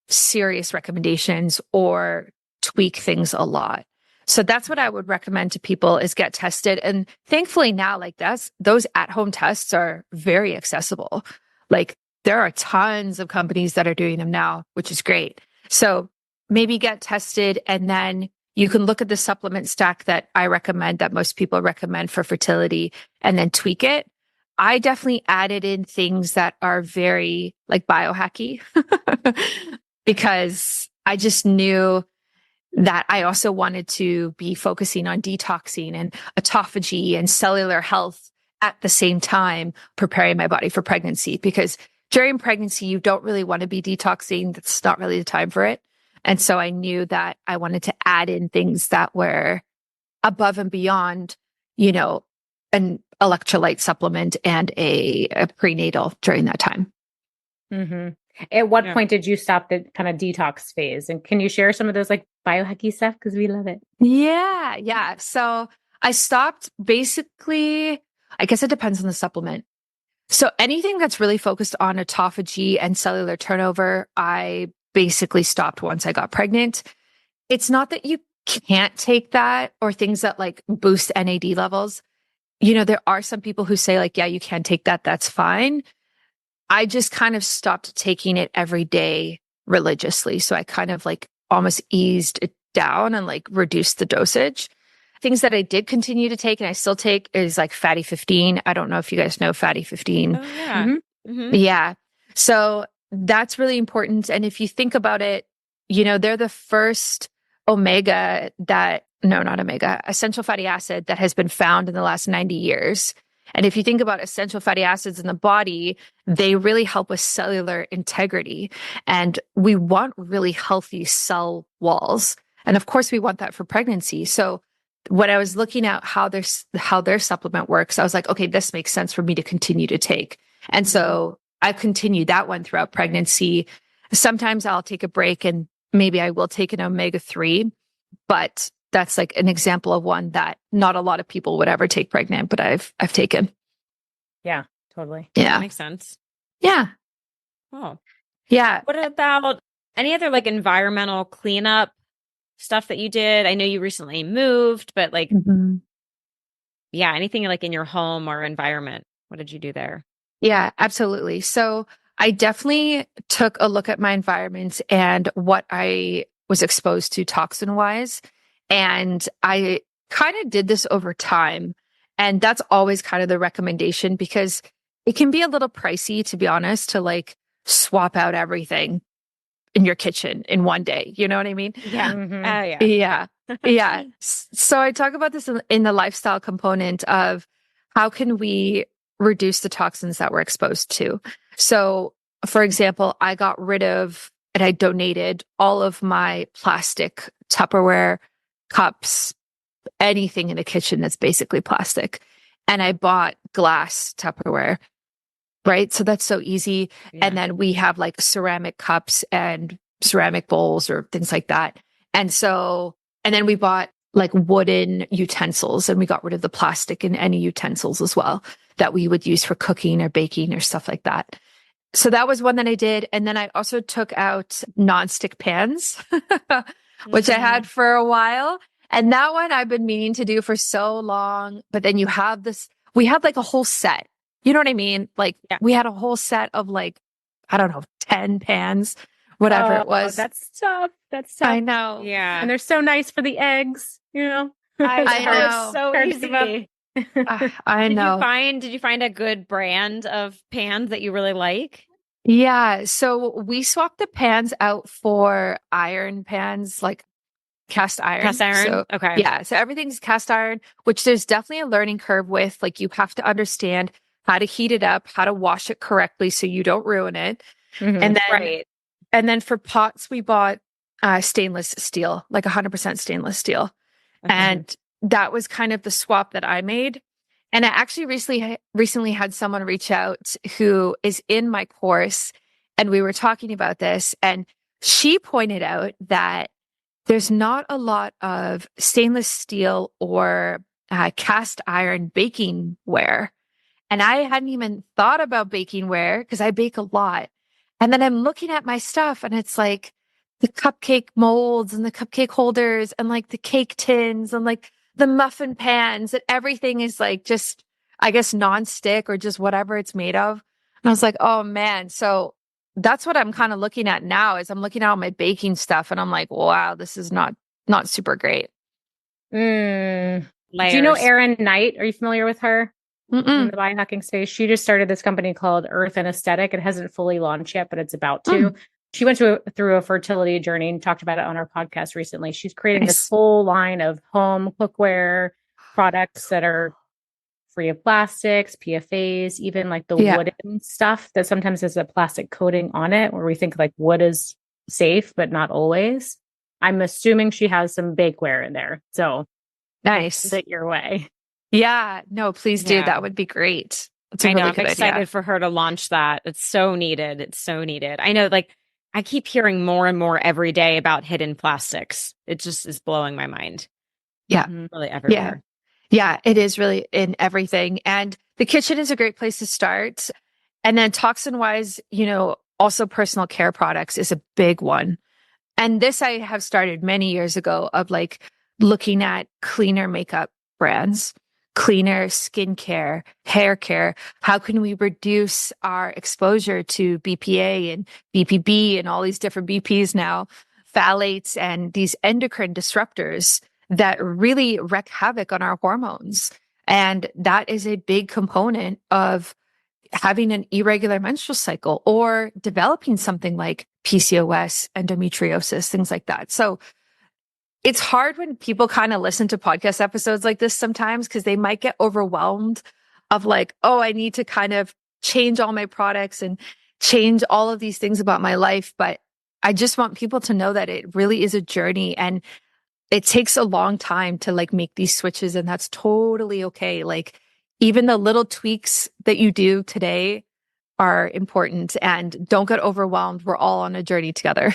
serious recommendations or tweak things a lot. So that's what I would recommend to people is get tested. And thankfully now, like those at-home tests are very accessible. Like there are tons of companies that are doing them now, which is great. So maybe get tested, and then you can look at the supplement stack that I recommend, that most people recommend for fertility, and then tweak it. I definitely added in things that are very like biohacky because I just knew that I also wanted to be focusing on detoxing and autophagy and cellular health at the same time, preparing my body for pregnancy. Because during pregnancy, you don't really want to be detoxing. That's not really the time for it. And so I knew that I wanted to add in things that were above and beyond, you know, an electrolyte supplement and a prenatal during that time. Mm-hmm. At what point did you stop the kind of detox phase? And can you share some of those like biohacky stuff? Because we love it. Yeah. So I stopped basically, I guess it depends on the supplement. So anything that's really focused on autophagy and cellular turnover, I basically stopped once I got pregnant. It's not that you can't take that or things that like boost NAD levels. You know, there are some people who say like, yeah, you can take that. That's fine. I just kind of stopped taking it every day religiously. So I kind of like almost eased it down and like reduced the dosage. Things that I did continue to take and I still take is like Fatty 15. I don't know if you guys know Fatty 15. Oh, yeah. Yeah. So that's really important. And if you think about it, you know, they're the first essential fatty acid that has been found in the last 90 years. And if you think about essential fatty acids in the body, they really help with cellular integrity. And we want really healthy cell walls. And of course, we want that for pregnancy. So when I was looking at how their supplement works, I was like, okay, this makes sense for me to continue to take. And so I continued that one throughout pregnancy. Sometimes I'll take a break and maybe I will take an omega-3, but that's like an example of one that not a lot of people would ever take pregnant, but I've taken. Yeah, totally. Yeah. That makes sense. Yeah. Oh. Yeah. What about any other like environmental cleanup stuff that you did? I know you recently moved, but like, anything like in your home or environment. What did you do there? Yeah, absolutely. So I definitely took a look at my environment and what I was exposed to toxin wise. And I kind of did this over time. And that's always kind of the recommendation because it can be a little pricey, to be honest, to like swap out everything in your kitchen in one day. You know what I mean? Yeah. Yeah. So I talk about this in the lifestyle component of how can we reduce the toxins that we're exposed to. So for example, I got rid of and I donated all of my plastic Tupperware cups, anything in the kitchen that's basically plastic. And I bought glass Tupperware. right? So that's so easy. Yeah. And then we have like ceramic cups and ceramic bowls or things like that. And then we bought like wooden utensils, and we got rid of the plastic in any utensils as well that we would use for cooking or baking or stuff like that. So that was one that I did. And then I also took out nonstick pans, which I had for a while. And that one I've been meaning to do for so long. But then we had like a whole set. You know what I mean? Like we had a whole set of like, I don't know, 10 pans, whatever it was. That's tough. That's tough. I know. Yeah. And they're so nice for the eggs, you know? I know. So easy. I know. Did you find a good brand of pans that you really like? Yeah. So we swapped the pans out for iron pans, like cast iron. Cast iron? So, okay. Yeah. So everything's cast iron, which there's definitely a learning curve with. Like you have to understand how to heat it up, how to wash it correctly so you don't ruin it. And then for pots, we bought stainless steel, like 100% stainless steel. And that was kind of the swap that I made. And I actually recently had someone reach out who is in my course, and we were talking about this, and she pointed out that there's not a lot of stainless steel or cast iron baking ware. And I hadn't even thought about baking ware because I bake a lot. And then I'm looking at my stuff, and it's like the cupcake molds and the cupcake holders and like the cake tins and like the muffin pans, and everything is like just, I guess, nonstick or just whatever it's made of. And I was like, oh man. So that's what I'm kind of looking at now is I'm looking at all my baking stuff, and I'm like, wow, this is not super great. Do you know Erin Knight? Are you familiar with her? In the biohacking space? She just started this company called Earth and Aesthetic. It hasn't fully launched yet, but it's about to. She went through a fertility journey and talked about it on our podcast recently. She's creating this whole line of home cookware products that are free of plastics, PFAs, even like the wooden stuff that sometimes has a plastic coating on it, where we think like wood is safe, but not always. I'm assuming she has some bakeware in there. So nice. Send it your way. Yeah. No, please do. That would be great. I know. I'm excited for her to launch that. It's so needed. It's so needed. I know, like, I keep hearing more and more every day about hidden plastics. It just is blowing my mind. Yeah. Really everywhere. Yeah, it is really in everything. And the kitchen is a great place to start. And then toxin wise, also personal care products is a big one. And this I have started many years ago of like looking at cleaner makeup brands, cleaner skincare, hair care. How can we reduce our exposure to BPA and BPB and all these different BPs now, phthalates and these endocrine disruptors that really wreak havoc on our hormones? And that is a big component of having an irregular menstrual cycle or developing something like PCOS, endometriosis, things like that. So it's hard when people kind of listen to podcast episodes like this sometimes because they might get overwhelmed of like, oh, I need to kind of change all my products and change all of these things about my life. But I just want people to know that it really is a journey and it takes a long time to like make these switches, and that's totally okay. Like even the little tweaks that you do today are important, and don't get overwhelmed. We're all on a journey together.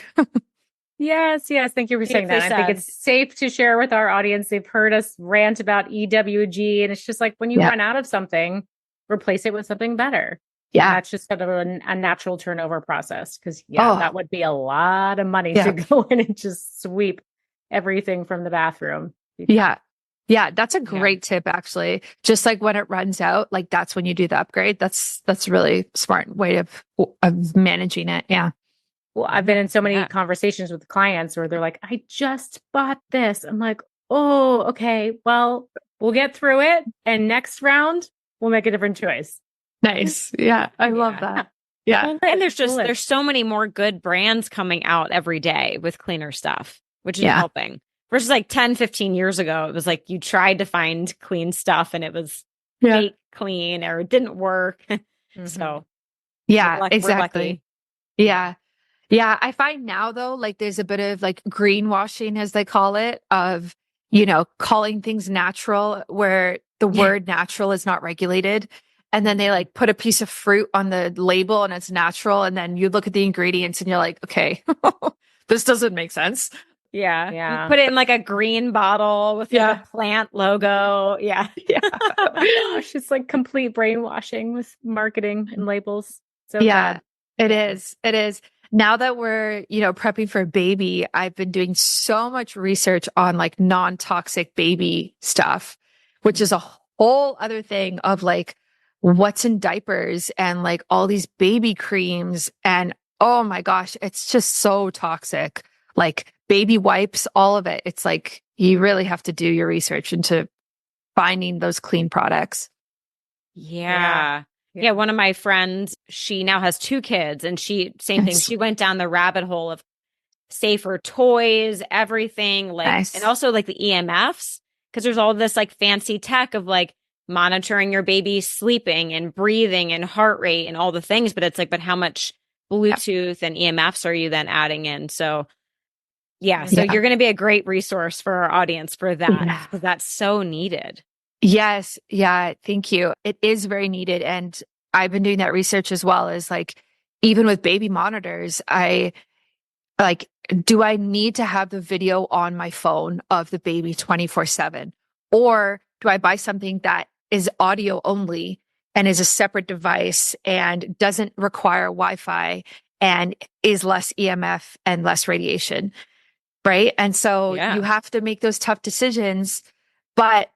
Yes. Thank you for saying that. I think it's safe to share with our audience. They've heard us rant about EWG, and it's just like when you run out of something, replace it with something better. Yeah. And that's just kind of a natural turnover process because that would be a lot of money to go in and just sweep everything from the bathroom. Yeah. That's a great tip, actually. Just like when it runs out, like that's when you do the upgrade. That's a really smart way of managing it. Yeah. Well, I've been in so many conversations with clients where they're like, I just bought this. I'm like, oh, okay, well, we'll get through it. And next round, we'll make a different choice. Nice. Yeah. I love that. Yeah. And there's so many more good brands coming out every day with cleaner stuff, which is helping. Versus like 10, 15 years ago, it was like you tried to find clean stuff and it was fake clean or it didn't work. So exactly. Yeah. Yeah. I find now though, like there's a bit of like greenwashing, as they call it, of, calling things natural where the word natural is not regulated. and then they like put a piece of fruit on the label and it's natural. And then you look at the ingredients and you're like, okay, this doesn't make sense. Yeah. Yeah. You put it in like a green bottle with like a plant logo. Yeah. Yeah. Oh my gosh. It's like complete brainwashing with marketing and labels. So bad. It is. It is. Now that we're, prepping for a baby, I've been doing so much research on like non-toxic baby stuff, which is a whole other thing of like what's in diapers and like all these baby creams. And oh my gosh, it's just so toxic. Like baby wipes, all of it. It's like you really have to do your research into finding those clean products. Yeah. Yeah, one of my friends, she now has 2 kids and same thing. She went down the rabbit hole of safer toys, everything like, and also like the EMFs, because there's all this like fancy tech of like monitoring your baby sleeping and breathing and heart rate and all the things. But it's like, but how much Bluetooth and EMFs are you then adding in? So so you're going to be a great resource for our audience for that, because that's so needed. Yes. Yeah. Thank you. It is very needed. And I've been doing that research as well as like, even with baby monitors, do I need to have the video on my phone of the baby 24/7? Or do I buy something that is audio only and is a separate device and doesn't require Wi-Fi and is less EMF and less radiation? Right. And so you have to make those tough decisions. But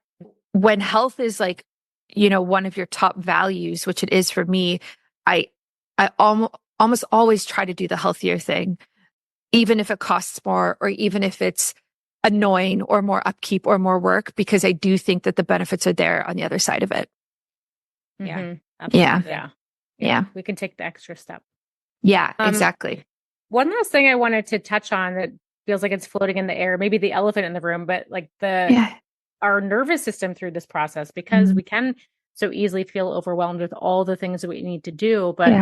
when health is like, one of your top values, which it is for me, I almost always try to do the healthier thing, even if it costs more, or even if it's annoying or more upkeep or more work, because I do think that the benefits are there on the other side of it. Yeah. Yeah. We can take the extra step. Yeah, exactly. One last thing I wanted to touch on that feels like it's floating in the air, maybe the elephant in the room, but like our nervous system through this process, because we can so easily feel overwhelmed with all the things that we need to do, but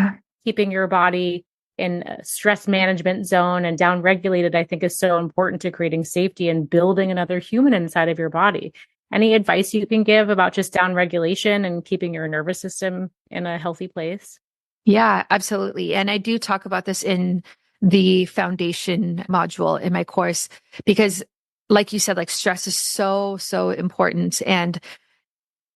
keeping your body in a stress management zone and down regulated, I think is so important to creating safety and building another human inside of your body. Any advice you can give about just down regulation and keeping your nervous system in a healthy place? Yeah, absolutely. And I do talk about this in the foundation module in my course, because like you said, like stress is so, so important. And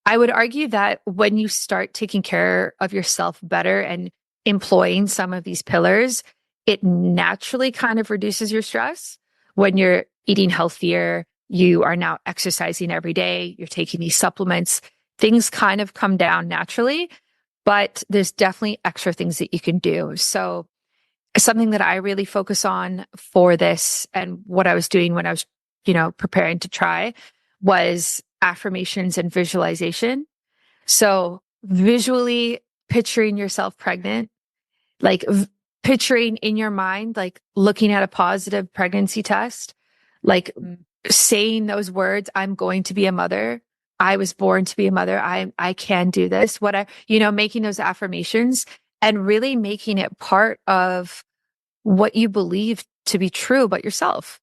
I would argue that when you start taking care of yourself better and employing some of these pillars, it naturally kind of reduces your stress. When you're eating healthier, you are now exercising every day, you're taking these supplements, things kind of come down naturally, but there's definitely extra things that you can do. So something that I really focus on for this, and what I was doing when I was, preparing to try, was affirmations and visualization. So visually picturing yourself pregnant, like picturing in your mind, like looking at a positive pregnancy test, like saying those words, I'm going to be a mother. I was born to be a mother. I can do this. Making those affirmations and really making it part of what you believe to be true about yourself.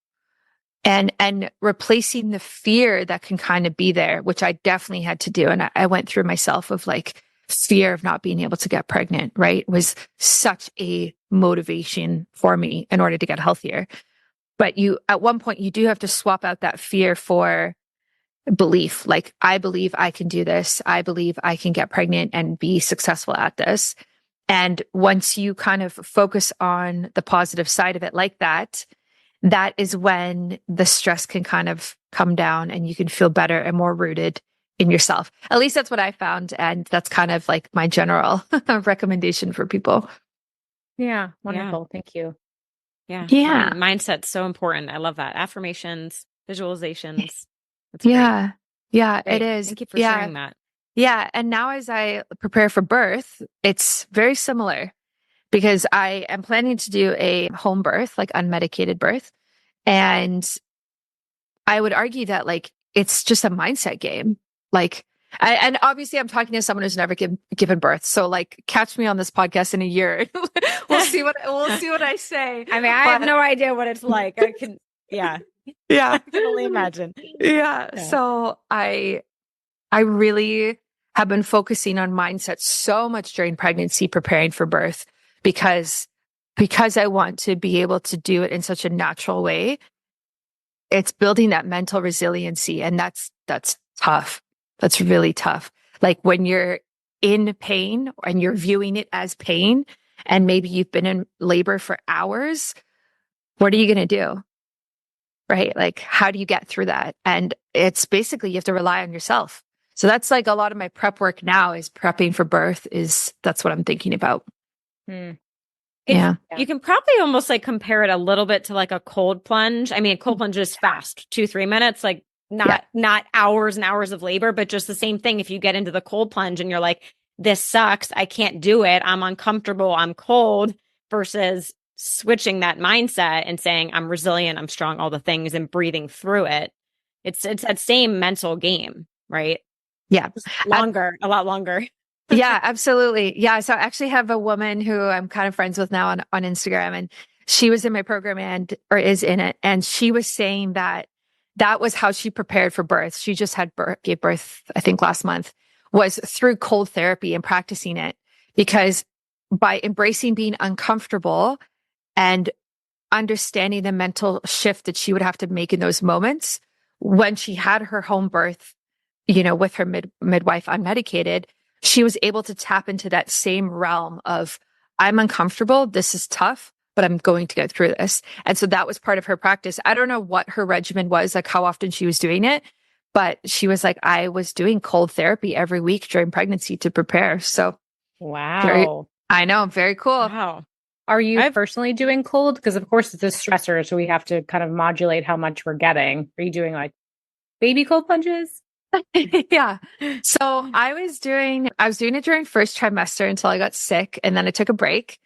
And replacing the fear that can kind of be there, which I definitely had to do. And I went through myself of like fear of not being able to get pregnant, right? It was such a motivation for me in order to get healthier. But at one point, you do have to swap out that fear for belief. Like, I believe I can do this. I believe I can get pregnant and be successful at this. And once you kind of focus on the positive side of it like that, that is when the stress can kind of come down and you can feel better and more rooted in yourself. At least that's what I found. And that's kind of like my general recommendation for people. Yeah. Wonderful. Thank you. Yeah. Yeah. Mindset's so important. I love that. Affirmations, visualizations. That's yeah. great. Yeah, Great. it is. Thank you for sharing that. Yeah. And now as I prepare for birth, it's very similar, because I am planning to do a home birth, like unmedicated birth. And I would argue that like, it's just a mindset game. Like, and obviously I'm talking to someone who's never given birth. So like, catch me on this podcast in a year. we'll see what I say. I mean, I have no idea what it's like. I can only imagine. Yeah. So I really have been focusing on mindset so much during pregnancy, preparing for birth, because I want to be able to do it in such a natural way. It's building that mental resiliency. And that's tough. That's really tough. Like when you're in pain and you're viewing it as pain, and maybe you've been in labor for hours, what are you going to do? Right? Like, how do you get through that? And it's basically, you have to rely on yourself. So that's like a lot of my prep work now is prepping for birth that's what I'm thinking about. Yeah. You can probably almost like compare it a little bit to like a cold plunge. I mean, a cold plunge is fast, 2-3 minutes, like not hours and hours of labor, but just the same thing. If you get into the cold plunge and you're like, this sucks, I can't do it, I'm uncomfortable, I'm cold, versus switching that mindset and saying, I'm resilient, I'm strong, all the things, and breathing through it. It's that same mental game, right? Yeah. A lot longer. Yeah, absolutely. Yeah. So I actually have a woman who I'm kind of friends with now on Instagram, and she was in my program or is in it. And she was saying that was how she prepared for birth. She just gave birth, I think last month, was through cold therapy and practicing it, because by embracing being uncomfortable and understanding the mental shift that she would have to make in those moments when she had her home birth, with her midwife unmedicated, she was able to tap into that same realm of, I'm uncomfortable, this is tough, but I'm going to get through this. And so that was part of her practice. I don't know what her regimen was, like how often she was doing it, but she was like, I was doing cold therapy every week during pregnancy to prepare. So wow. I know, very cool. Wow. Are you personally doing cold? Because of course it's a stressor, so we have to kind of modulate how much we're getting. Are you doing like baby cold plunges? Yeah. So I was doing it during first trimester until I got sick, and then I took a break.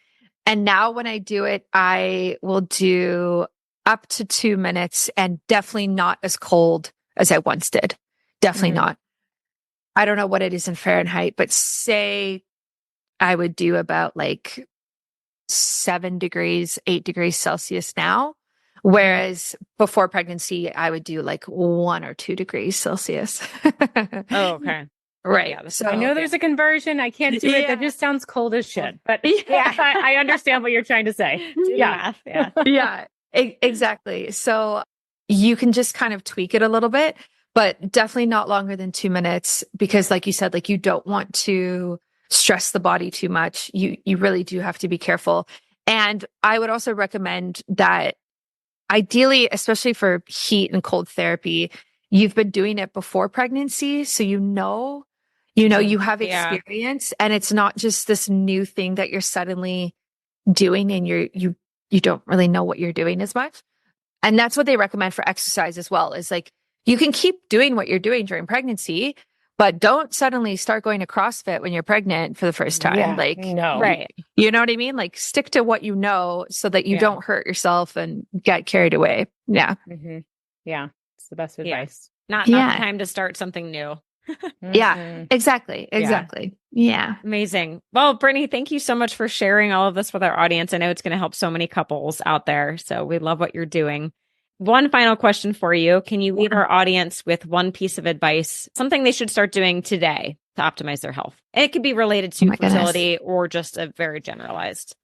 And now when I do it, I will do up to 2 minutes, and definitely not as cold as I once did. Definitely not. I don't know what it is in Fahrenheit, but say I would do about like 7 degrees, 8 degrees Celsius now. Whereas before pregnancy, I would do like 1 or 2 degrees Celsius. Oh, okay. Right. Yeah, so I know there's a conversion. I can't do it. That just sounds cold as shit. But I understand what you're trying to say. Yeah. Exactly. So you can just kind of tweak it a little bit, but definitely not longer than 2 minutes, because like you said, like you don't want to stress the body too much. You really do have to be careful. And I would also recommend that ideally, especially for heat and cold therapy, you've been doing it before pregnancy. So you have experience, and it's not just this new thing that you're suddenly doing and you don't really know what you're doing as much. And that's what they recommend for exercise as well, is like, you can keep doing what you're doing during pregnancy, but don't suddenly start going to CrossFit when you're pregnant for the first time. Yeah, like, no. Right. You know what I mean? Like, stick to what you know so that you don't hurt yourself and get carried away. Yeah. Mm-hmm. Yeah. It's the best advice. Not the time to start something new. Yeah, exactly. Yeah. Amazing. Well, Brittany, thank you so much for sharing all of this with our audience. I know it's going to help so many couples out there. So we love what you're doing. One final question for you. Can you leave our audience with one piece of advice, something they should start doing today to optimize their health? And it could be related to fertility or just a very generalized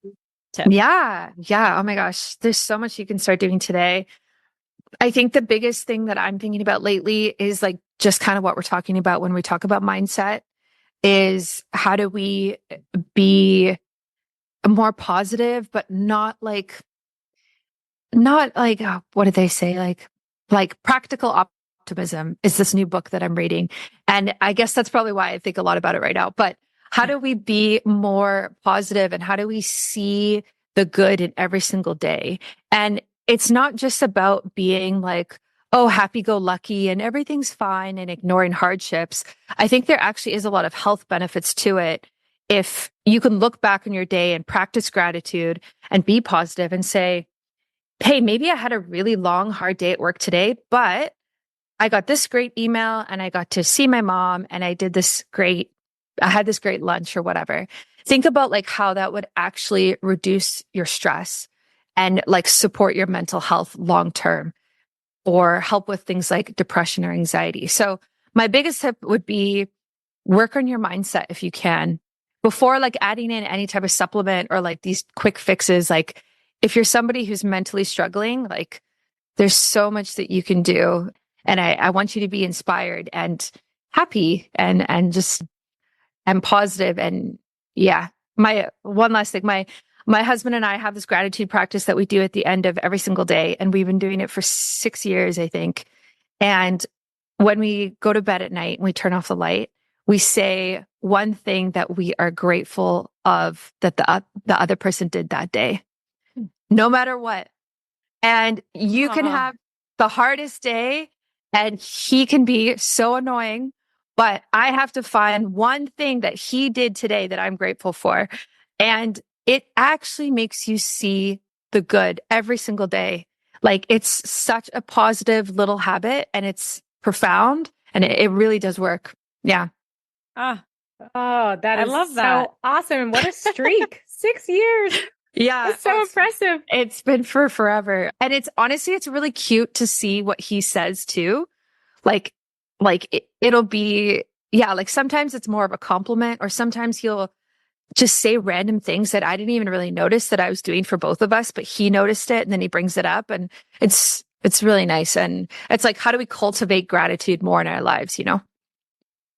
tip. Yeah. Oh my gosh. There's so much you can start doing today. I think the biggest thing that I'm thinking about lately is like just kind of what we're talking about when we talk about mindset, is how do we be more positive, but not like, what did they say? Like practical optimism is this new book that I'm reading. And I guess that's probably why I think a lot about it right now. But how do we be more positive, and how do we see the good in every single day? And it's not just about being like, oh, happy-go-lucky and everything's fine and ignoring hardships. I think there actually is a lot of health benefits to it if you can look back on your day and practice gratitude and be positive and say, hey, maybe I had a really long, hard day at work today, but I got this great email and I got to see my mom and I had this great lunch or whatever. Think about like how that would actually reduce your stress and like support your mental health long term, or help with things like depression or anxiety. So my biggest tip would be work on your mindset if you can. Before like adding in any type of supplement or like these quick fixes, like if you're somebody who's mentally struggling, like there's so much that you can do. And I want you to be inspired and happy and just and positive. And yeah, my one last thing, my husband and I have this gratitude practice that we do at the end of every single day. And we've been doing it for 6 years, I think. And when we go to bed at night and we turn off the light, we say one thing that we are grateful of that the other person did that day, no matter what. And you can have the hardest day and he can be so annoying, but I have to find one thing that he did today that I'm grateful for. And it actually makes you see the good every single day. Like it's such a positive little habit and it's profound and it really does work. Yeah. Oh, that is I love that. So awesome. What a streak. 6 years. Yeah. It's so impressive. It's been for forever. And it's honestly, it's really cute to see what he says too. It'll be, yeah, like sometimes it's more of a compliment or sometimes he'll just say random things that I didn't even really notice that I was doing for both of us, but he noticed it and then he brings it up and it's really nice. And it's like, how do we cultivate gratitude more in our lives, you know?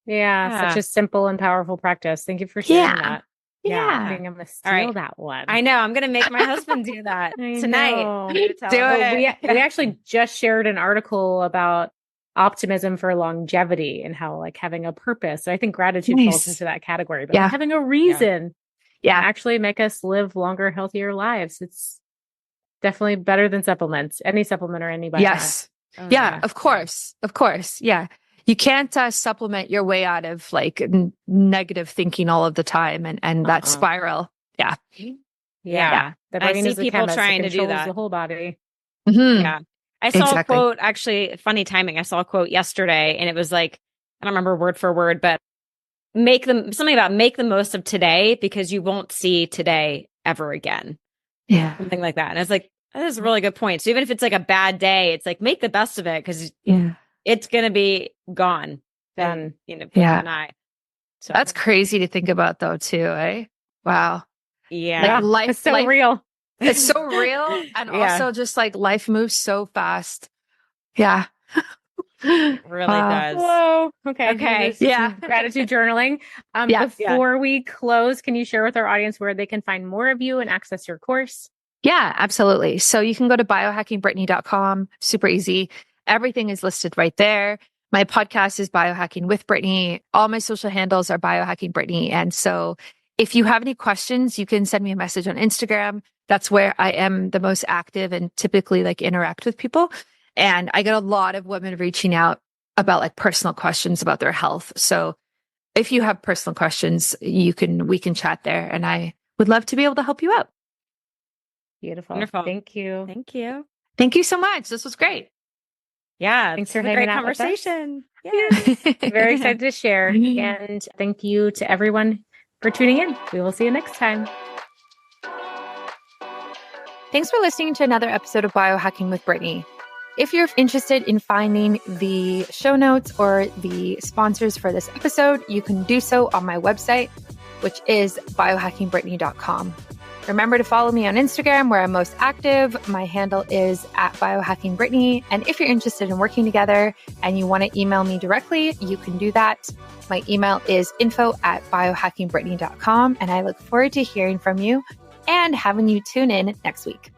Yeah. Such a simple and powerful practice. Thank you for sharing that. Yeah. I think I'm going to steal that one. I know. I'm going to make my husband do that tonight. Do it. We actually just shared an article about optimism for longevity and how like having a purpose. So I think gratitude falls into that category, but like, having a reason actually make us live longer, healthier lives. It's definitely better than supplements, any supplement or any. Yes. Of course. Of course. Yeah. You can't supplement your way out of like negative thinking all of the time and that spiral. Yeah. The I brain see is the people chemist. trying It to do controls that. the whole body. Mm-hmm. Yeah. I saw a quote, actually, funny timing. I saw a quote yesterday and it was like, I don't remember word for word, but make the most of today because you won't see today ever again. Yeah. Something like that. And I was like, that is a really good point. So even if it's like a bad day, it's like, make the best of it because it's going to be gone. Then, blink an eye. So that's crazy to think about though, too, eh? Wow. Yeah. Like life is so real. It's so real. And also just like life moves so fast. Yeah. It really does. Whoa. Okay. Yeah. Gratitude journaling. Before we close, can you share with our audience where they can find more of you and access your course? Yeah, absolutely. So you can go to biohackingbrittany.com. Super easy. Everything is listed right there. My podcast is Biohacking with Brittany. All my social handles are Biohacking Brittany. And so if you have any questions, you can send me a message on Instagram. That's where I am the most active and typically like interact with people. And I get a lot of women reaching out about like personal questions about their health. So if you have personal questions, we can chat there and I would love to be able to help you out. Beautiful. Wonderful. Thank you. Thank you. Thank you so much. This was great. Yeah. Thanks for having a great out with us. conversation. Yeah. Very excited to share. And thank you to everyone for tuning in. We will see you next time. Thanks for listening to another episode of Biohacking with Brittany. If you're interested in finding the show notes or the sponsors for this episode, you can do so on my website, which is biohackingbrittany.com. Remember to follow me on Instagram where I'm most active. My handle is @biohackingbrittany. And if you're interested in working together and you want to email me directly, you can do that. My email is info@biohackingbrittany.com. And I look forward to hearing from you and having you tune in next week.